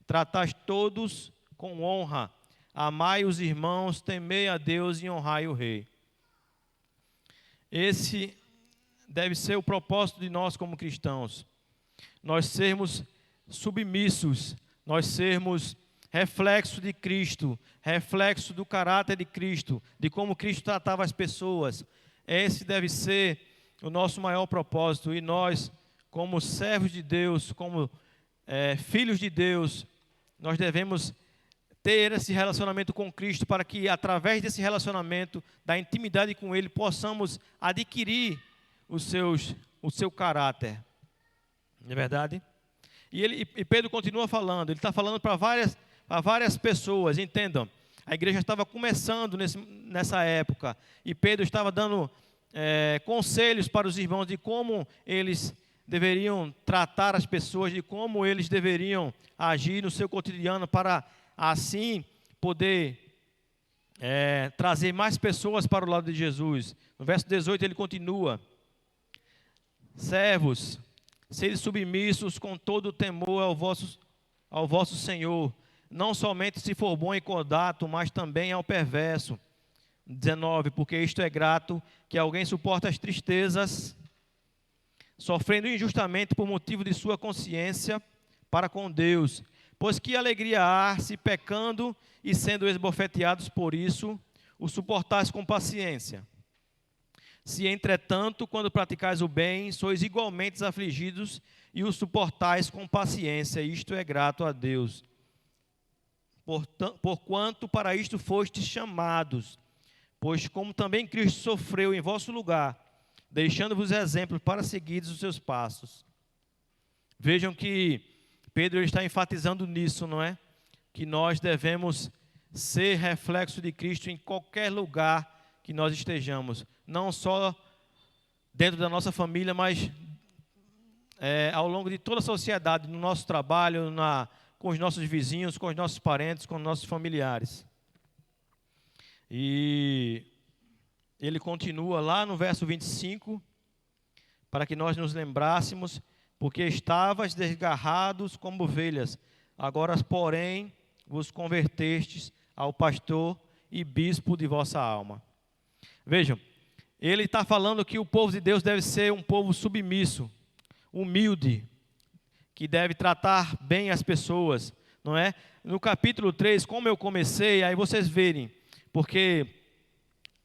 Tratais todos com honra, amai os irmãos, temei a Deus e honrai o rei. Esse deve ser o propósito de nós como cristãos. Nós sermos submissos, nós sermos reflexo de Cristo, reflexo do caráter de Cristo, de como Cristo tratava as pessoas. Esse deve ser o nosso maior propósito. E nós, como servos de Deus, como filhos de Deus, nós devemos ter esse relacionamento com Cristo, para que através desse relacionamento, da intimidade com Ele, possamos adquirir o seu caráter. Não é verdade? E Pedro continua falando, ele está falando para várias pessoas, entendam. A igreja estava começando nessa época, e Pedro estava dando conselhos para os irmãos de como eles deveriam tratar as pessoas, de como eles deveriam agir no seu cotidiano, para assim poder trazer mais pessoas para o lado de Jesus. No verso 18 ele continua: servos, sede submissos com todo o temor ao vosso Senhor, não somente se for bom e cordato, mas também ao perverso. 19, porque isto é grato, que alguém suporta as tristezas, sofrendo injustamente por motivo de sua consciência para com Deus. Pois que alegria há, se pecando e sendo esbofeteados por isso, o suportais com paciência. Se, entretanto, quando praticais o bem, sois igualmente afligidos e o suportais com paciência, isto é grato a Deus. Porquanto para isto fostes chamados, pois como também Cristo sofreu em vosso lugar, deixando-vos exemplos para seguirdes os seus passos. Vejam que Pedro está enfatizando nisso, não é? Que nós devemos ser reflexo de Cristo em qualquer lugar que nós estejamos. Não só dentro da nossa família, mas ao longo de toda a sociedade, no nosso trabalho, com os nossos vizinhos, com os nossos parentes, com os nossos familiares. E ele continua lá no verso 25, para que nós nos lembrássemos: porque estavas desgarrados como ovelhas, agora, porém, vos convertestes ao pastor e bispo de vossa alma. Vejam, ele está falando que o povo de Deus deve ser um povo submisso, humilde, que deve tratar bem as pessoas, não é? No capítulo 3, como eu comecei, aí vocês verem, porque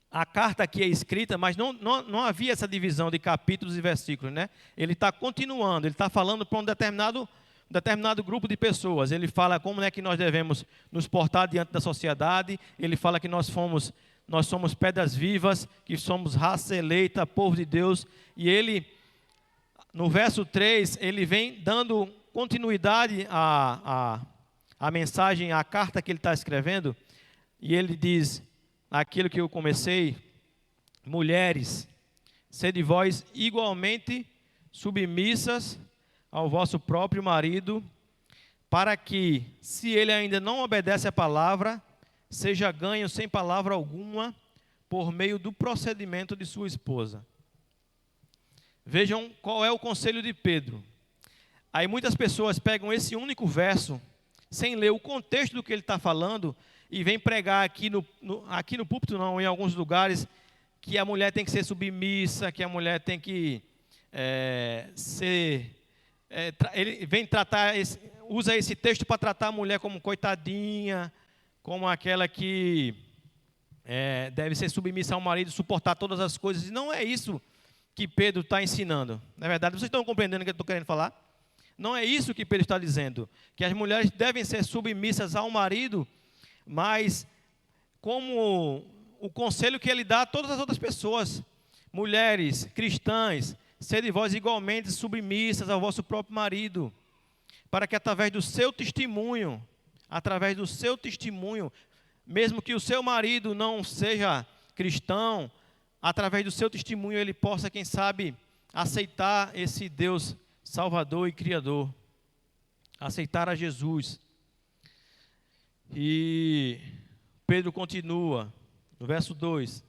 a carta aqui é escrita, mas não havia essa divisão de capítulos e versículos, né? Ele está continuando, ele está falando para um determinado grupo de pessoas. Ele fala como é que nós devemos nos portar diante da sociedade. Ele fala que nós somos pedras vivas, que somos raça eleita, povo de Deus. E ele, no verso 3, ele vem dando continuidade à mensagem, à carta que ele está escrevendo. E ele diz aquilo que eu comecei: mulheres, sede vós igualmente submissas ao vosso próprio marido, para que, se ele ainda não obedece à palavra, seja ganho sem palavra alguma, por meio do procedimento de sua esposa. Vejam qual é o conselho de Pedro. Aí muitas pessoas pegam esse único verso, sem ler o contexto do que ele está falando, e vem pregar aqui no púlpito, não, em alguns lugares, que a mulher tem que ser submissa, que a mulher tem que ser... ele vem usa esse texto para tratar a mulher como coitadinha, como aquela que deve ser submissa ao marido, suportar todas as coisas. E não é isso que Pedro está ensinando. Na verdade, vocês estão compreendendo o que eu estou querendo falar? Não é isso que Pedro está dizendo, que as mulheres devem ser submissas ao marido, mas como o conselho que ele dá a todas as outras pessoas. Mulheres cristãs, sede vós igualmente submissas ao vosso próprio marido, para que através do seu testemunho, mesmo que o seu marido não seja cristão, através do seu testemunho ele possa, quem sabe, aceitar esse Deus Salvador e Criador, aceitar a Jesus. E Pedro continua, no verso 2: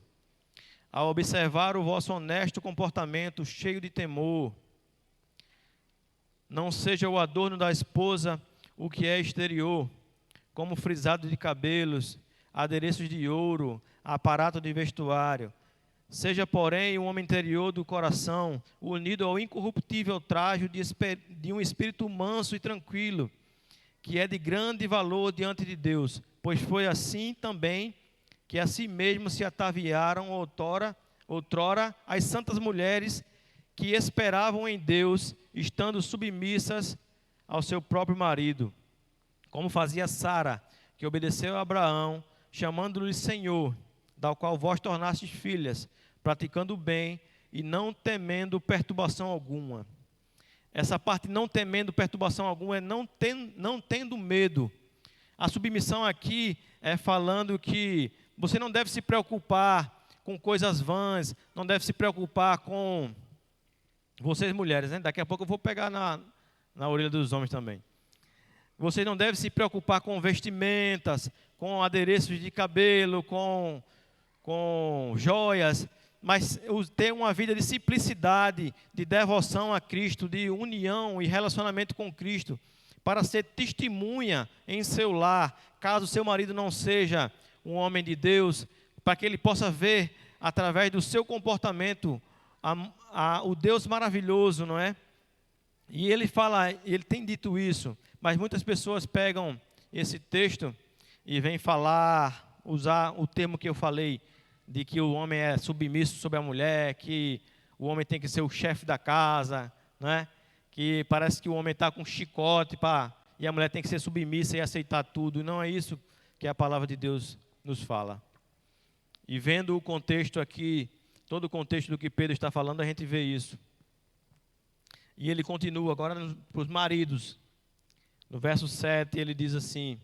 ao observar o vosso honesto comportamento, cheio de temor, não seja o adorno da esposa o que é exterior, como frisado de cabelos, adereços de ouro, aparato de vestuário. Seja, porém, o homem interior do coração, unido ao incorruptível trajo de um espírito manso e tranquilo, que é de grande valor diante de Deus, pois foi assim também que a si mesmo se ataviaram outrora as santas mulheres que esperavam em Deus, estando submissas ao seu próprio marido, como fazia Sara, que obedeceu a Abraão, chamando-lhe Senhor, da qual vós tornastes filhas, praticando o bem e não temendo perturbação alguma. Essa parte, não temendo perturbação alguma, é não tendo medo. A submissão aqui é falando que você não deve se preocupar com coisas vãs, não deve se preocupar com vocês mulheres, né? Daqui a pouco eu vou pegar na orelha dos homens também. Vocês não devem se preocupar com vestimentas, com adereços de cabelo, com joias, mas ter uma vida de simplicidade, de devoção a Cristo, de união e relacionamento com Cristo, para ser testemunha em seu lar, caso seu marido não seja um homem de Deus, para que ele possa ver, através do seu comportamento, o Deus maravilhoso, não é? E ele tem dito isso, mas muitas pessoas pegam esse texto e vêm usar o termo que eu falei, de que o homem é submisso sobre a mulher, que o homem tem que ser o chefe da casa, né? Que parece que o homem está com um chicote e a mulher tem que ser submissa e aceitar tudo. Não é isso que a palavra de Deus nos fala. E vendo o contexto aqui, todo o contexto do que Pedro está falando, a gente vê isso. E ele continua agora para os maridos. No verso 7 ele diz assim: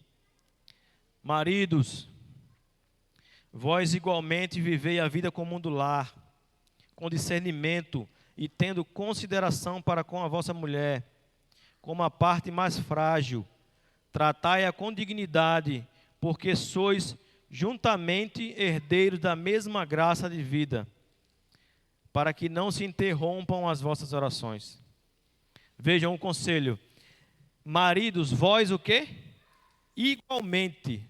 maridos, vós igualmente vivei a vida comum do lar, com discernimento e tendo consideração para com a vossa mulher, como a parte mais frágil. Tratai-a com dignidade, porque sois juntamente herdeiros da mesma graça de vida, para que não se interrompam as vossas orações. Vejam o conselho. Maridos, vós o quê? Igualmente.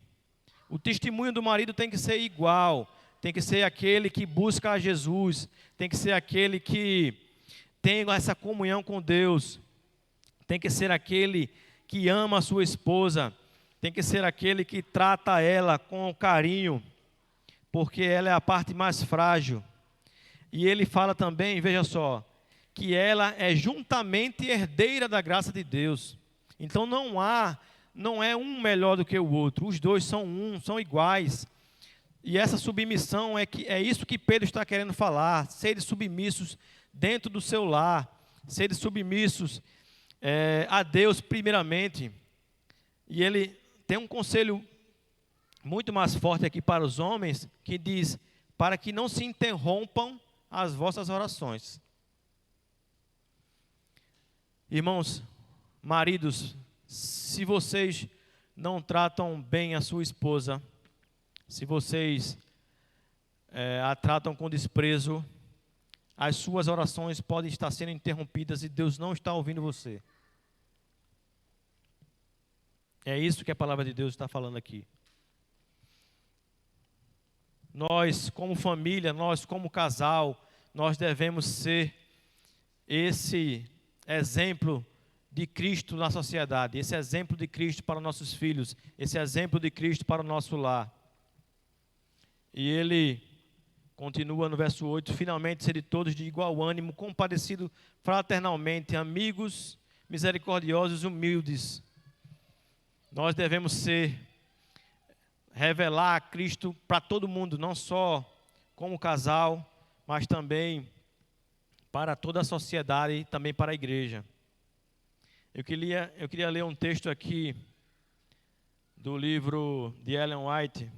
O testemunho do marido tem que ser igual, tem que ser aquele que busca a Jesus, tem que ser aquele que tem essa comunhão com Deus, tem que ser aquele que ama a sua esposa, tem que ser aquele que trata ela com carinho, porque ela é a parte mais frágil. E ele fala também, veja só, que ela é juntamente herdeira da graça de Deus. Então não é um melhor do que o outro, os dois são são iguais. E essa submissão é isso que Pedro está querendo falar, seres submissos dentro do seu lar, seres submissos a Deus primeiramente. E ele tem um conselho muito mais forte aqui para os homens, que diz, para que não se interrompam as vossas orações. Irmãos, maridos, se vocês não tratam bem a sua esposa, se vocês a tratam com desprezo, as suas orações podem estar sendo interrompidas e Deus não está ouvindo você. É isso que a palavra de Deus está falando aqui. Nós, como família, nós, como casal, nós devemos ser esse exemplo de Cristo na sociedade, esse exemplo de Cristo para os nossos filhos, esse exemplo de Cristo para o nosso lar. E ele continua no verso 8, finalmente sede todos de igual ânimo, compadecido fraternalmente, amigos, misericordiosos, humildes. Nós devemos revelar a Cristo para todo mundo, não só como casal, mas também para toda a sociedade e também para a igreja. Eu queria ler um texto aqui do livro de Ellen White,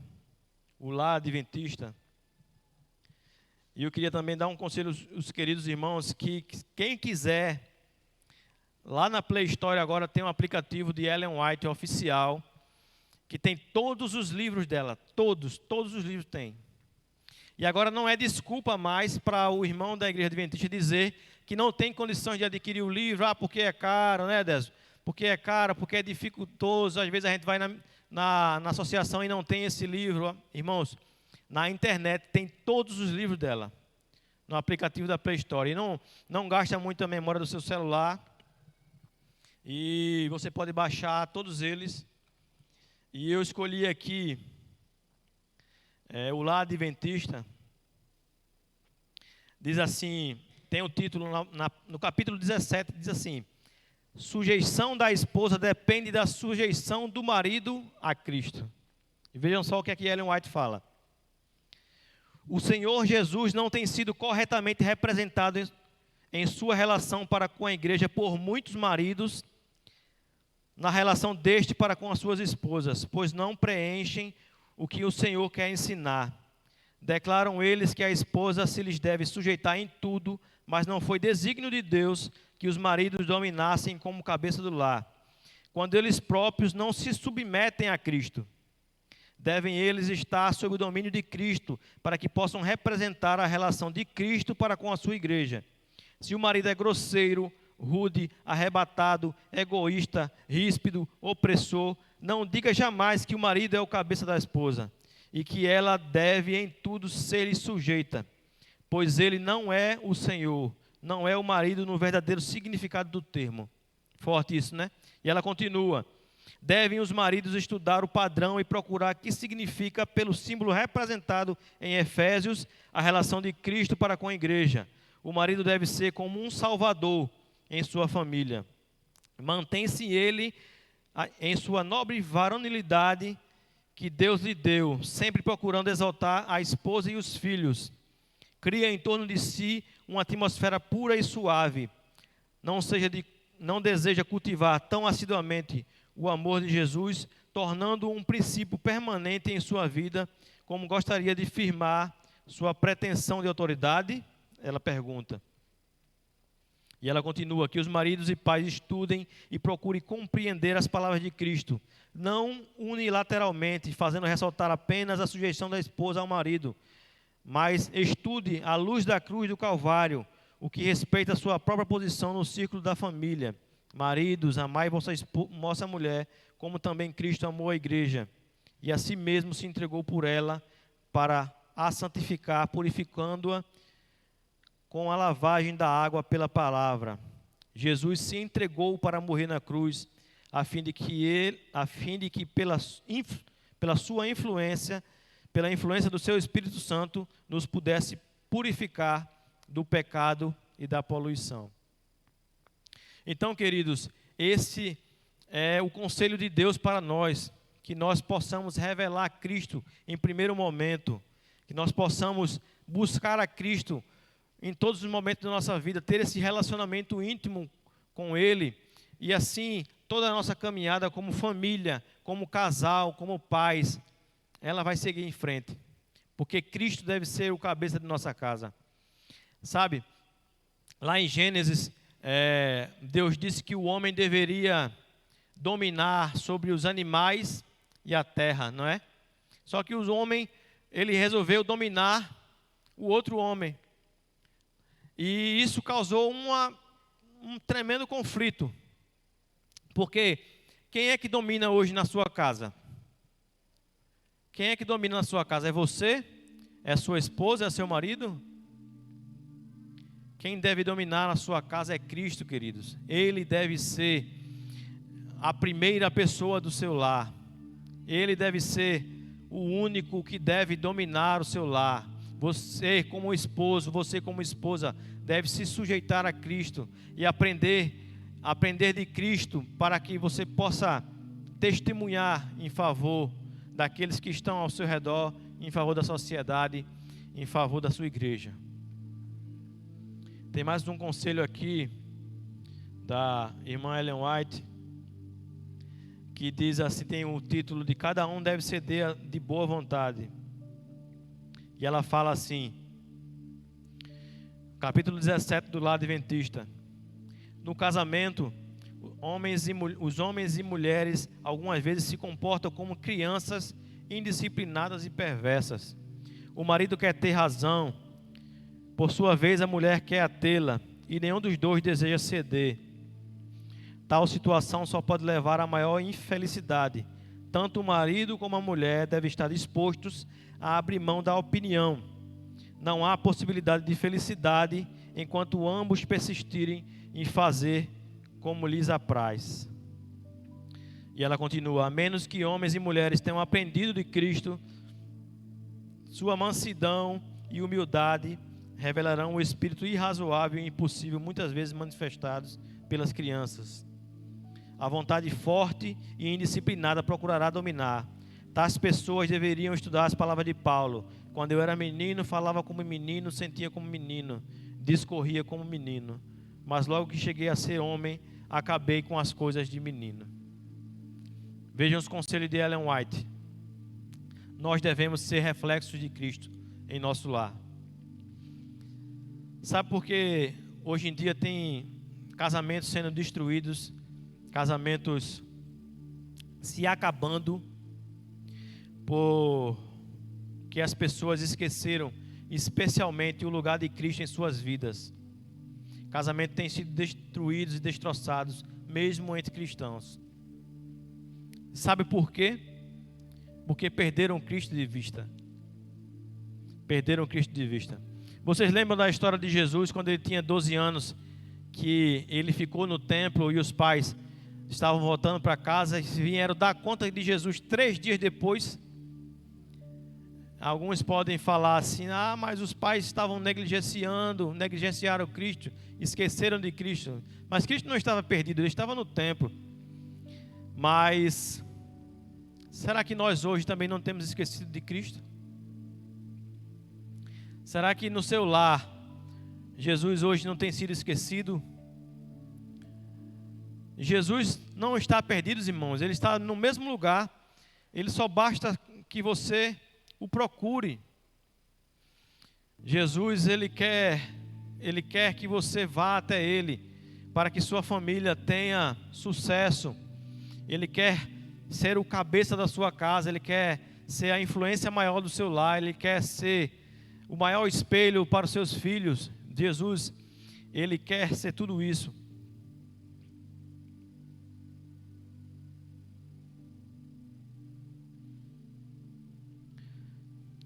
O Lar Adventista. E eu queria também dar um conselho aos queridos irmãos, que quem quiser, lá na Play Store agora tem um aplicativo de Ellen White oficial, que tem todos os livros dela, todos os livros tem. E agora não é desculpa mais para o irmão da igreja adventista dizer que não tem condições de adquirir o livro, porque é caro, né, Décio? Porque é caro, porque é dificultoso, às vezes a gente vai na associação e não tem esse livro. Irmãos, na internet tem todos os livros dela, no aplicativo da Play Store. E não gasta muito a memória do seu celular. E você pode baixar todos eles. E eu escolhi aqui o Lar Adventista. Diz assim, tem o título no capítulo 17, diz assim: sujeição da esposa depende da sujeição do marido a Cristo. E vejam só o que aqui Ellen White fala. O Senhor Jesus não tem sido corretamente representado em sua relação para com a igreja por muitos maridos, na relação deste para com as suas esposas, pois não preenchem o que o Senhor quer ensinar. Declaram eles que a esposa se lhes deve sujeitar em tudo, mas não foi desígnio de Deus que os maridos dominassem como cabeça do lar, quando eles próprios não se submetem a Cristo. Devem eles estar sob o domínio de Cristo, para que possam representar a relação de Cristo para com a sua igreja. Se o marido é grosseiro, rude, arrebatado, egoísta, ríspido, opressor, não diga jamais que o marido é o cabeça da esposa, e que ela deve em tudo ser-lhe sujeita, pois ele não é o Senhor, não é o marido no verdadeiro significado do termo. Forte isso, né? E ela continua: devem os maridos estudar o padrão e procurar o que significa, pelo símbolo representado em Efésios, a relação de Cristo para com a igreja. O marido deve ser como um salvador em sua família. Mantém-se ele em sua nobre varonilidade que Deus lhe deu, sempre procurando exaltar a esposa e os filhos. Cria em torno de si uma atmosfera pura e suave. Não deseja cultivar tão assiduamente o amor de Jesus, tornando um princípio permanente em sua vida, como gostaria de firmar sua pretensão de autoridade? Ela pergunta. E ela continua: que os maridos e pais estudem e procurem compreender as palavras de Cristo, não unilateralmente, fazendo ressaltar apenas a sujeição da esposa ao marido, mas estude à luz da cruz do Calvário o que respeita a sua própria posição no círculo da família. Maridos, amai vossa mulher, como também Cristo amou a igreja, e a si mesmo se entregou por ela, para a santificar, purificando-a com a lavagem da água pela palavra. Jesus se entregou para morrer na cruz, a fim de que pela sua influência, pela influência do seu Espírito Santo, nos pudesse purificar do pecado e da poluição. Então, queridos, esse é o conselho de Deus para nós, que nós possamos revelar Cristo em primeiro momento, que nós possamos buscar a Cristo em todos os momentos da nossa vida, ter esse relacionamento íntimo com Ele, e assim toda a nossa caminhada como família, como casal, como pais, ela vai seguir em frente, porque Cristo deve ser o cabeça de nossa casa. Sabe, lá em Gênesis, Deus disse que o homem deveria dominar sobre os animais e a terra, não é? Só que o homem, ele resolveu dominar o outro homem. E isso causou um tremendo conflito. Porque quem é que domina hoje na sua casa? Quem é que domina na sua casa? É você? É sua esposa? É seu marido? Quem deve dominar na sua casa é Cristo, queridos. Ele deve ser a primeira pessoa do seu lar. Ele deve ser o único que deve dominar o seu lar. Você como esposo, você como esposa, deve se sujeitar a Cristo e aprender de Cristo, para que você possa testemunhar em favor daqueles que estão ao seu redor, em favor da sociedade, em favor da sua igreja. Tem mais um conselho aqui da irmã Ellen White, que diz assim, tem o título de cada um deve ceder de boa vontade. E ela fala assim, capítulo 17 do Lar Adventista: no casamento, os homens e mulheres algumas vezes se comportam como crianças indisciplinadas e perversas. O marido quer ter razão, por sua vez a mulher quer a tê-la, e nenhum dos dois deseja ceder. Tal situação só pode levar à maior infelicidade. Tanto o marido como a mulher devem estar dispostos a abrir mão da opinião. Não há possibilidade de felicidade enquanto ambos persistirem em fazer como lhes apraz. E ela continua: a menos que homens e mulheres tenham aprendido de Cristo, sua mansidão e humildade revelarão o espírito irrazoável e impossível, muitas vezes manifestados pelas crianças. A vontade forte e indisciplinada procurará dominar. Tais pessoas deveriam estudar as palavras de Paulo. Quando eu era menino, falava como menino, sentia como menino, discorria como menino. Mas logo que cheguei a ser homem, acabei com as coisas de menino. Vejam os conselhos de Ellen White. Nós devemos ser reflexos de Cristo em nosso lar. Sabe por que hoje em dia tem casamentos sendo destruídos, casamentos se acabando, porque as pessoas esqueceram especialmente o lugar de Cristo em suas vidas. Casamentos têm sido destruídos e destroçados, mesmo entre cristãos. Sabe por quê? Porque perderam Cristo de vista. Perderam Cristo de vista. Vocês lembram da história de Jesus, quando ele tinha 12 anos, que ele ficou no templo e os pais estavam voltando para casa e vieram dar conta de Jesus 3 dias depois? Alguns podem falar assim: mas os pais estavam negligenciaram Cristo, esqueceram de Cristo. Mas Cristo não estava perdido, ele estava no templo. Mas será que nós hoje também não temos esquecido de Cristo? Será que no seu lar Jesus hoje não tem sido esquecido? Jesus não está perdido, irmãos, ele está no mesmo lugar. Ele só basta que você o procure. Jesus, ele quer que você vá até ele, para que sua família tenha sucesso. Ele quer ser o cabeça da sua casa, ele quer ser a influência maior do seu lar, ele quer ser o maior espelho para os seus filhos. Jesus, ele quer ser tudo isso.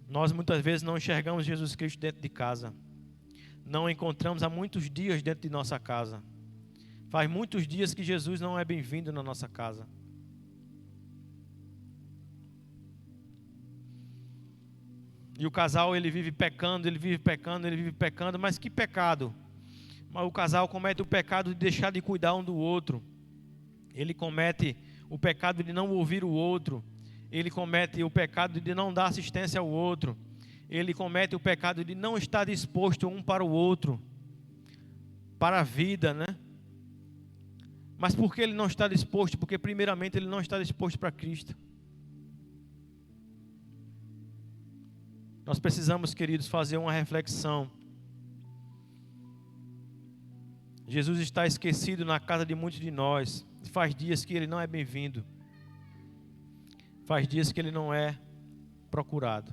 Nós muitas vezes não enxergamos Jesus Cristo dentro de casa. Não o encontramos há muitos dias dentro de nossa casa. Faz muitos dias que Jesus não é bem-vindo na nossa casa. E o casal, ele vive pecando, ele vive pecando, ele vive pecando. Mas que pecado? Mas o casal comete o pecado de deixar de cuidar um do outro. Ele comete o pecado de não ouvir o outro. Ele comete o pecado de não dar assistência ao outro. Ele comete o pecado de não estar disposto um para o outro, para a vida, né? Mas por que ele não está disposto? Porque primeiramente ele não está disposto para Cristo. Nós precisamos, queridos, fazer uma reflexão. Jesus está esquecido na casa de muitos de nós. Faz dias que ele não é bem-vindo. Faz dias que ele não é procurado.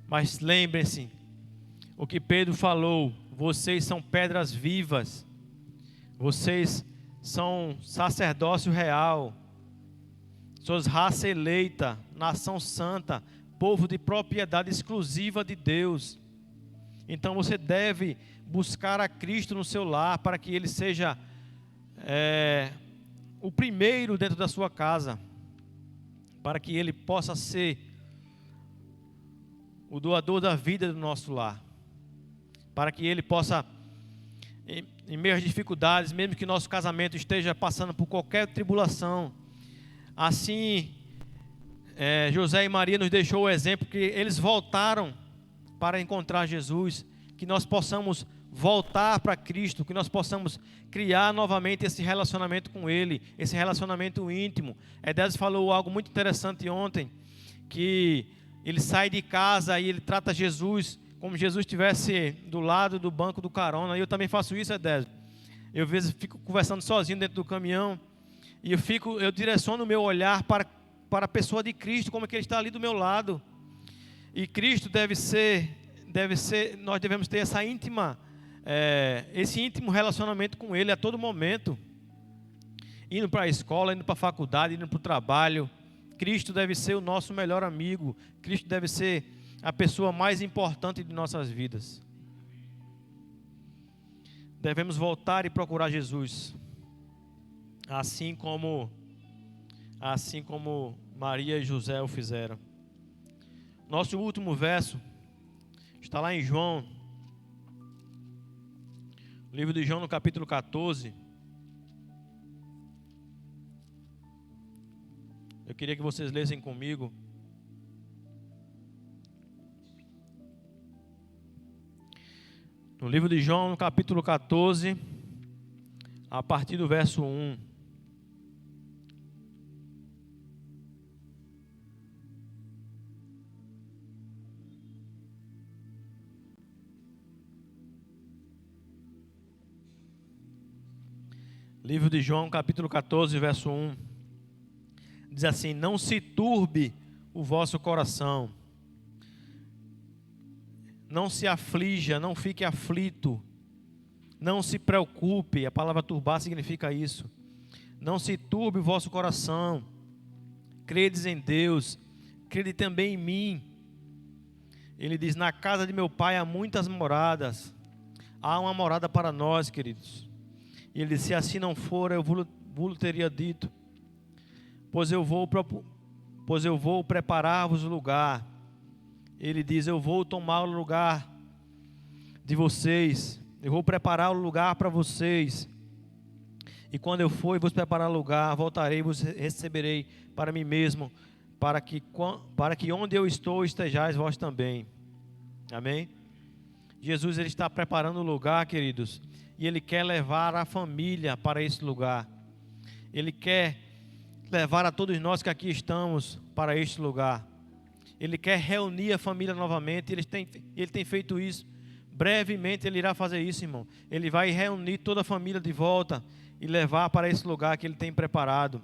Mas lembrem-se, o que Pedro falou: vocês são pedras vivas, vocês são sacerdócio real, sois raça eleita, nação santa, povo de propriedade exclusiva de Deus. Então você deve buscar a Cristo no seu lar, para que Ele seja o primeiro dentro da sua casa, para que Ele possa ser o doador da vida do nosso lar, para que Ele possa, em meio às dificuldades, mesmo que nosso casamento esteja passando por qualquer tribulação, assim, José e Maria nos deixou o exemplo que eles voltaram para encontrar Jesus, que nós possamos voltar para Cristo, que nós possamos criar novamente esse relacionamento com Ele, esse relacionamento íntimo. Edésio falou algo muito interessante ontem, que ele sai de casa e ele trata Jesus como Jesus estivesse do lado do banco do carona. E eu também faço isso, Edésio. Eu às vezes fico conversando sozinho dentro do caminhão e eu direciono o meu olhar para a pessoa de Cristo, como é que Ele está ali do meu lado. E Cristo nós devemos ter esse íntimo relacionamento com Ele a todo momento, indo para a escola, indo para a faculdade, indo para o trabalho. Cristo deve ser o nosso melhor amigo. Cristo deve ser a pessoa mais importante de nossas vidas. Devemos voltar e procurar Jesus, assim como Maria e José o fizeram. Nosso último verso está lá em João, livro de João, no capítulo 14. Eu queria que vocês lessem comigo. No livro de João, no capítulo 14, a partir do verso 1. Livro de João, capítulo 14, verso 1. Diz assim: não se turbe o vosso coração, não se aflija, não fique aflito, não se preocupe. A palavra turbar significa isso. Não se turbe o vosso coração, credes em Deus, crede também em mim. Ele diz: na casa de meu pai há muitas moradas, há uma morada para nós, queridos. E ele disse: se assim não for, eu vos teria dito, pois eu vou preparar-vos o lugar. Ele diz: eu vou tomar o lugar de vocês, eu vou preparar o lugar para vocês, e quando eu for e vos preparar o lugar, voltarei e vos receberei para mim mesmo, para que onde eu estou estejais vós também. Amém? Jesus, Ele está preparando o lugar, queridos, e Ele quer levar a família para esse lugar. Ele quer levar a todos nós que aqui estamos para este lugar. Ele quer reunir a família novamente. Ele tem feito isso. Brevemente Ele irá fazer isso, irmão. Ele vai reunir toda a família de volta e levar para esse lugar que Ele tem preparado.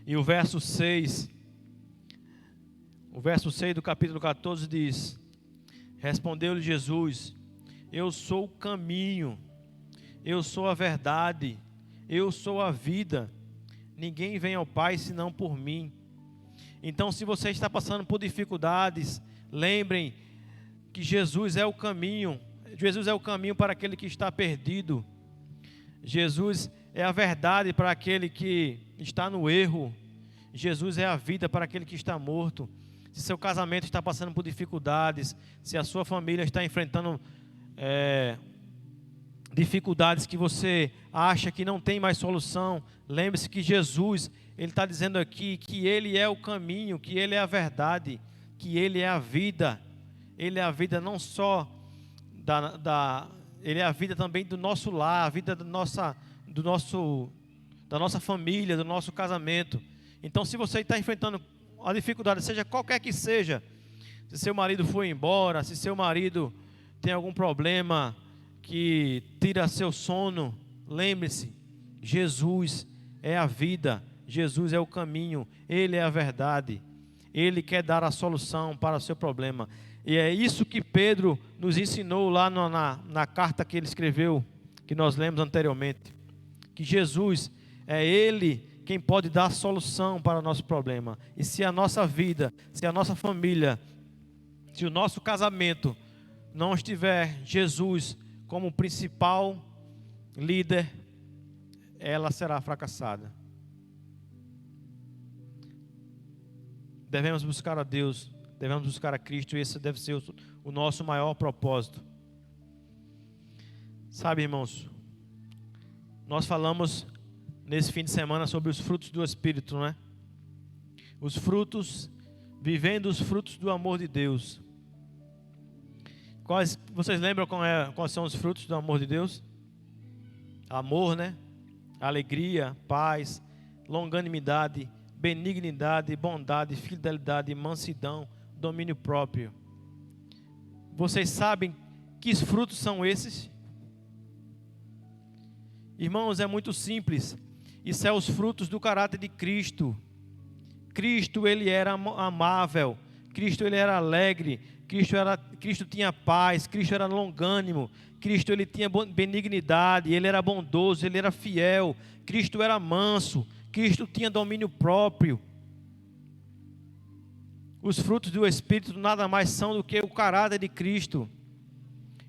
E o verso 6 do capítulo 14 diz: respondeu-lhe Jesus: eu sou o caminho, eu sou a verdade, eu sou a vida. Ninguém vem ao Pai senão por mim. Então, se você está passando por dificuldades, lembrem que Jesus é o caminho. Jesus é o caminho para aquele que está perdido. Jesus é a verdade para aquele que está no erro. Jesus é a vida para aquele que está morto. se seu casamento está passando por dificuldades, se a sua família está enfrentando dificuldades que você acha que não tem mais solução, lembre-se que Jesus, Ele está dizendo aqui que Ele é o caminho, que Ele é a verdade, que Ele é a vida. Ele é a vida não só Ele é a vida também do nosso lar, a vida da nossa família, do nosso casamento. Então, se você está enfrentando a dificuldade, seja qualquer que seja, se seu marido foi embora, se seu marido tem algum problema que tira seu sono, lembre-se, Jesus é a vida, Jesus é o caminho, Ele é a verdade, Ele quer dar a solução para o seu problema. E é isso que Pedro nos ensinou lá na carta que ele escreveu, que nós lemos anteriormente, que Jesus é Ele quem pode dar a solução para o nosso problema. E se a nossa vida, se a nossa família, se o nosso casamento não estiver Jesus como principal líder, ela será fracassada. Devemos buscar a Deus, devemos buscar a Cristo, e esse deve ser o nosso maior propósito. Sabe, irmãos, nós falamos nesse fim de semana sobre os frutos do Espírito, não é? Os frutos, vivendo os frutos do amor de Deus. Vocês lembram quais são os frutos do amor de Deus? Amor, né? Alegria, paz, longanimidade, benignidade, bondade, fidelidade, mansidão, domínio próprio. Vocês sabem que frutos são esses? Irmãos, é muito simples. Isso é os frutos do caráter de Cristo. Cristo, Ele era amável. Cristo, Ele era alegre. Cristo tinha paz. Cristo era longânimo. Cristo, Ele tinha benignidade. Ele era bondoso. Ele era fiel. Cristo era manso. Cristo tinha domínio próprio. Os frutos do Espírito nada mais são do que o caráter de Cristo.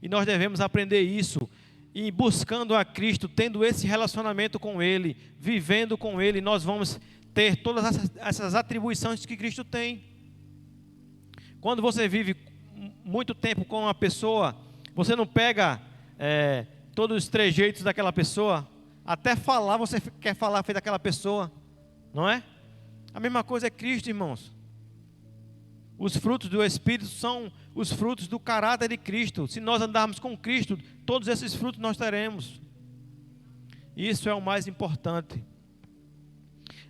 E nós devemos aprender isso. E buscando a Cristo, tendo esse relacionamento com Ele, vivendo com Ele, nós vamos ter todas essas atribuições que Cristo tem. Quando você vive muito tempo com uma pessoa, você não pega todos os trejeitos daquela pessoa, até falar você quer falar feito daquela pessoa, não é? A mesma coisa é Cristo, irmãos. Os frutos do Espírito são os frutos do caráter de Cristo. Se nós andarmos com Cristo, todos esses frutos nós teremos. Isso é o mais importante.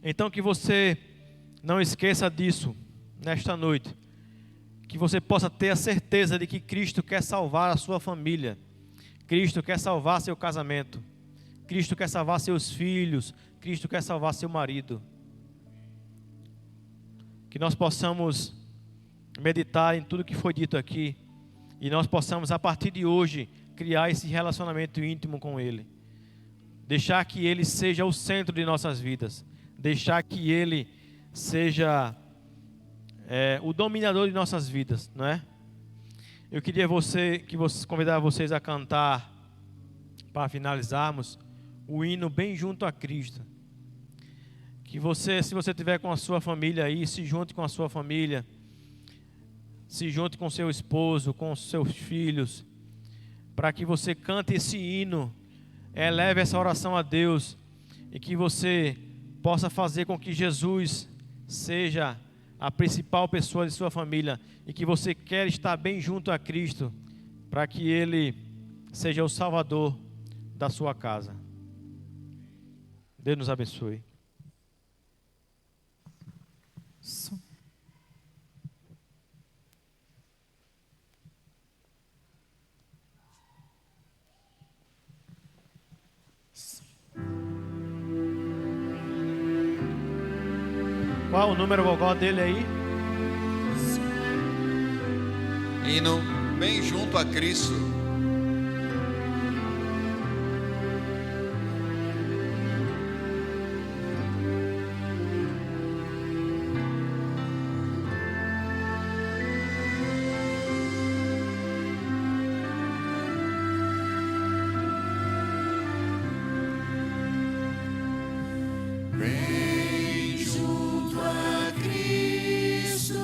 Então que você não esqueça disso nesta noite. Que você possa ter a certeza de que Cristo quer salvar a sua família. Cristo quer salvar seu casamento. Cristo quer salvar seus filhos. Cristo quer salvar seu marido. Que nós possamos meditar em tudo que foi dito aqui e nós possamos a partir de hoje criar esse relacionamento íntimo com Ele, deixar que Ele seja o centro de nossas vidas, deixar que Ele seja o dominador de nossas vidas, não é? Eu queria convidar vocês a cantar, para finalizarmos, o hino Bem Junto a Cristo. Que você, se você estiver com a sua família aí, se junte com a sua família, se junte com seu esposo, com seus filhos, para que você cante esse hino, eleve essa oração a Deus, e que você possa fazer com que Jesus seja a principal pessoa de sua família, e que você quer estar bem junto a Cristo, para que Ele seja o Salvador da sua casa. Deus nos abençoe. Qual o número gogó dele aí? Hino Bem Junto a Cristo. Bem junto a Cristo,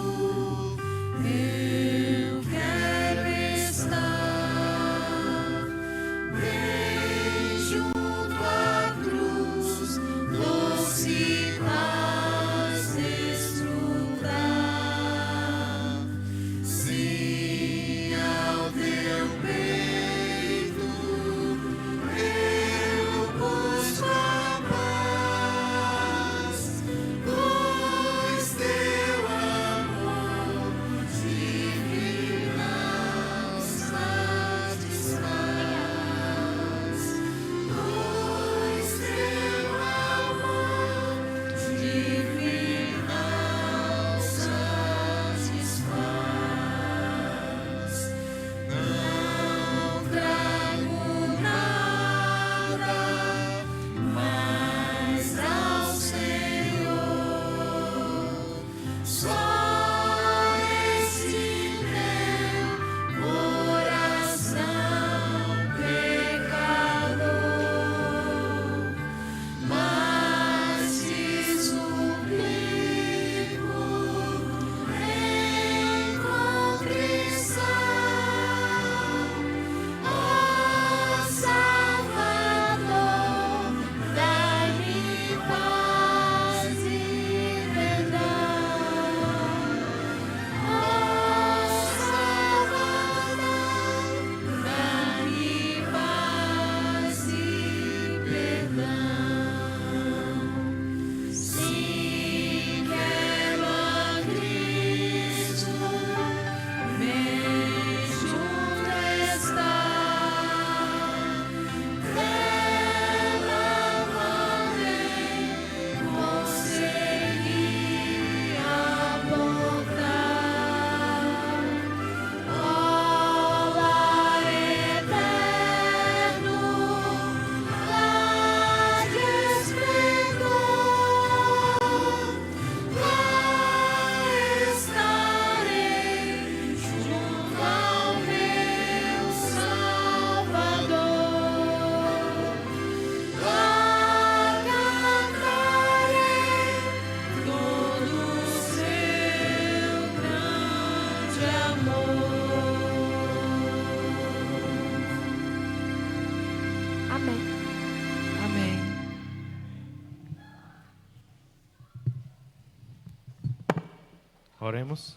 Oremos.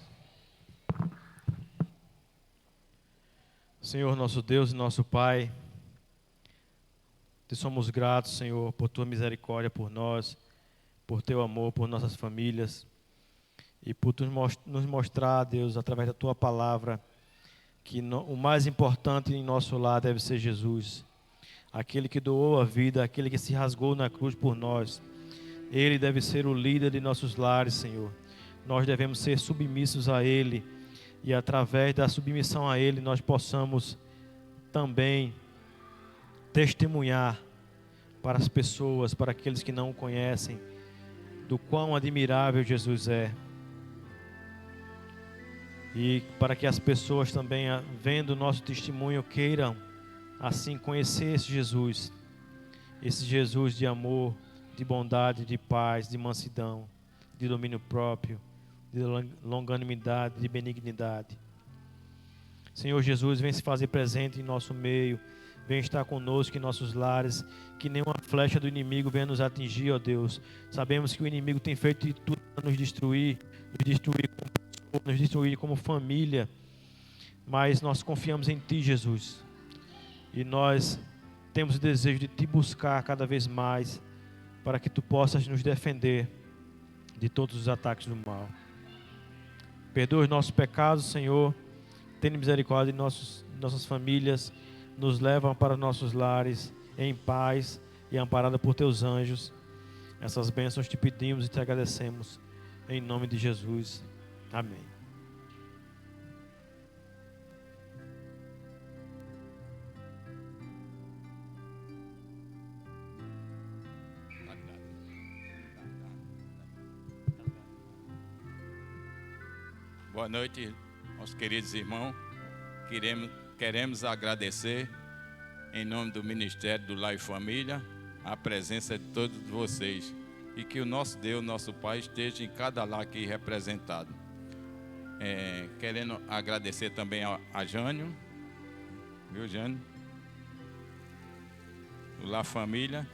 Senhor, nosso Deus e nosso Pai, te somos gratos, Senhor, por tua misericórdia por nós, por teu amor, por nossas famílias e por tu nos mostrar, Deus, através da tua palavra, que o mais importante em nosso lar deve ser Jesus, aquele que doou a vida, aquele que se rasgou na cruz por nós. Ele deve ser o líder de nossos lares, Senhor. Nós devemos ser submissos a Ele e através da submissão a Ele nós possamos também testemunhar para as pessoas, para aqueles que não o conhecem, do quão admirável Jesus é. E para que as pessoas também, vendo o nosso testemunho, queiram assim conhecer esse Jesus de amor, de bondade, de paz, de mansidão, de domínio próprio, de longanimidade, de benignidade. Senhor Jesus, vem se fazer presente em nosso meio, vem estar conosco em nossos lares, que nenhuma flecha do inimigo venha nos atingir, ó Deus. Sabemos que o inimigo tem feito de tudo para nos destruir como pessoa, nos destruir como família, mas nós confiamos em Ti, Jesus, e nós temos o desejo de Te buscar cada vez mais, para que Tu possas nos defender de todos os ataques do mal. Perdoa os nossos pecados, Senhor, tenha misericórdia de nossas famílias, nos leva para nossos lares em paz e amparada por Teus anjos. Essas bênçãos te pedimos e te agradecemos, em nome de Jesus. Amém. Boa noite, meus queridos irmãos. Queremos agradecer, em nome do Ministério do Lar e Família, a presença de todos vocês. E que o nosso Deus, nosso Pai, esteja em cada lar aqui representado. Querendo agradecer também a Jânio, viu, Jânio? Do Lar Família.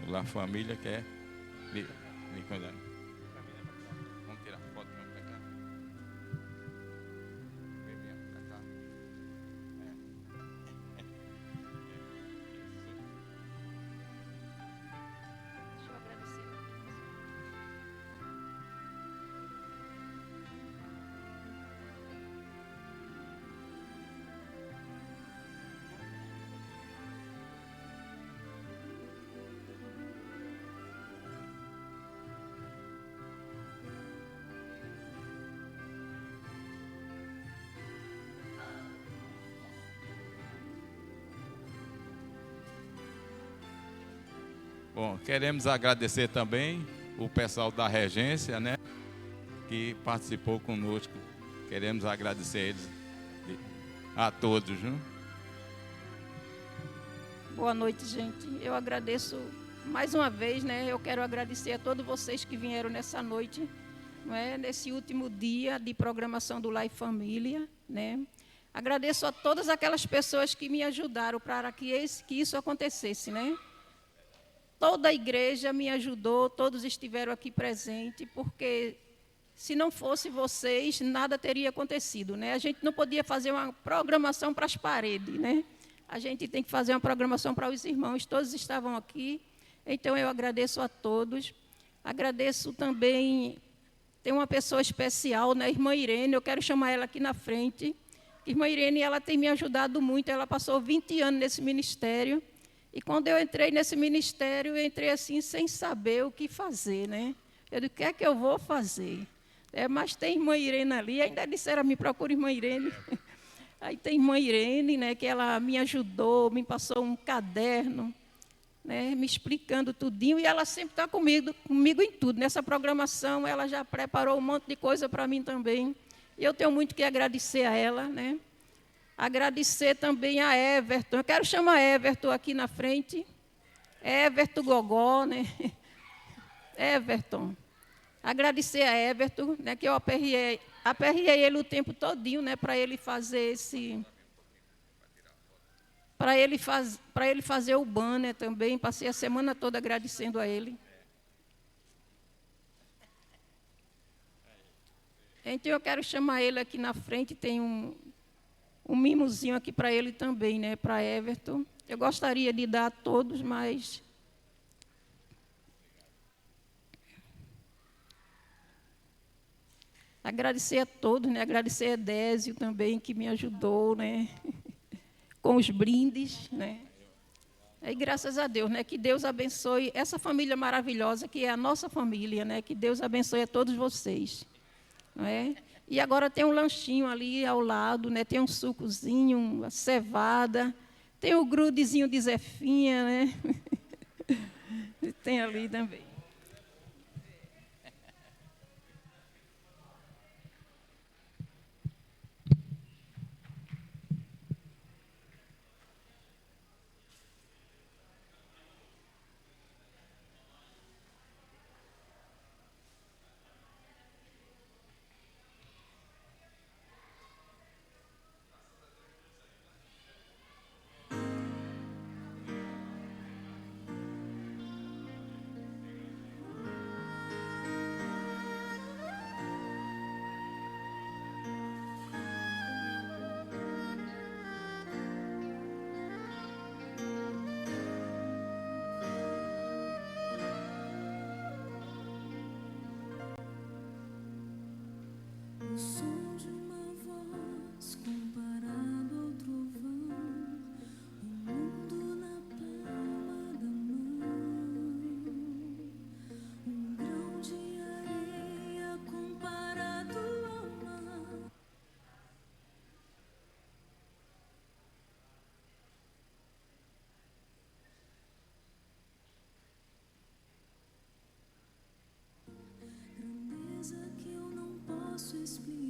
La família quer me cuidar. Vamos tirar foto mesmo pra cá. Vem mesmo pra cá. Deixa eu agradecer. Bom, queremos agradecer também o pessoal da regência, né, que participou conosco. Queremos agradecer eles a todos, né? Boa noite, gente. Eu agradeço mais uma vez, né? Eu quero agradecer a todos vocês que vieram nessa noite, não é? Nesse último dia de programação do Lar e Família, né? Agradeço a todas aquelas pessoas que me ajudaram para que isso acontecesse, né? Toda a igreja me ajudou, todos estiveram aqui presentes, porque se não fosse vocês, nada teria acontecido, né? A gente não podia fazer uma programação para as paredes, né? A gente tem que fazer uma programação para os irmãos, todos estavam aqui, então eu agradeço a todos. Agradeço também, tem uma pessoa especial, né? Irmã Irene, eu quero chamar ela aqui na frente. Irmã Irene, ela tem me ajudado muito, ela passou 20 anos nesse ministério. E quando eu entrei nesse ministério, eu entrei assim, sem saber o que fazer, né? Eu disse, o que é que eu vou fazer? Mas tem irmã Irene ali, ainda disseram, me procura irmã Irene. Aí tem irmã Irene, né, que ela me ajudou, me passou um caderno, né, me explicando tudinho, e ela sempre está comigo em tudo. Nessa programação, ela já preparou um monte de coisa para mim também. E eu tenho muito que agradecer a ela, né? Agradecer também a Everton. Eu quero chamar Everton aqui na frente. Everton Gogó, né? Everton. Agradecer a Everton, né, que eu aperriei ele o tempo todinho, né, para ele fazer para ele fazer o banner também. Passei a semana toda agradecendo a ele. Então, eu quero chamar ele aqui na frente. Tem um mimozinho aqui para ele também, né? Para Everton. Eu gostaria de dar a todos, mas... Agradecer a todos, né? Agradecer a Désio também, que me ajudou, né? Com os brindes, né? E graças a Deus, né? Que Deus abençoe essa família maravilhosa que é a nossa família, né? Que Deus abençoe a todos vocês, não é? E agora tem um lanchinho ali ao lado, né? Tem um sucozinho, uma cevada, tem o grudezinho de Zefinha, né? Tem ali também. O som de uma voz comparado ao trovão, o mundo na palma da mão, um grão de areia comparado ao mar. Grandeza que eu não posso explicar.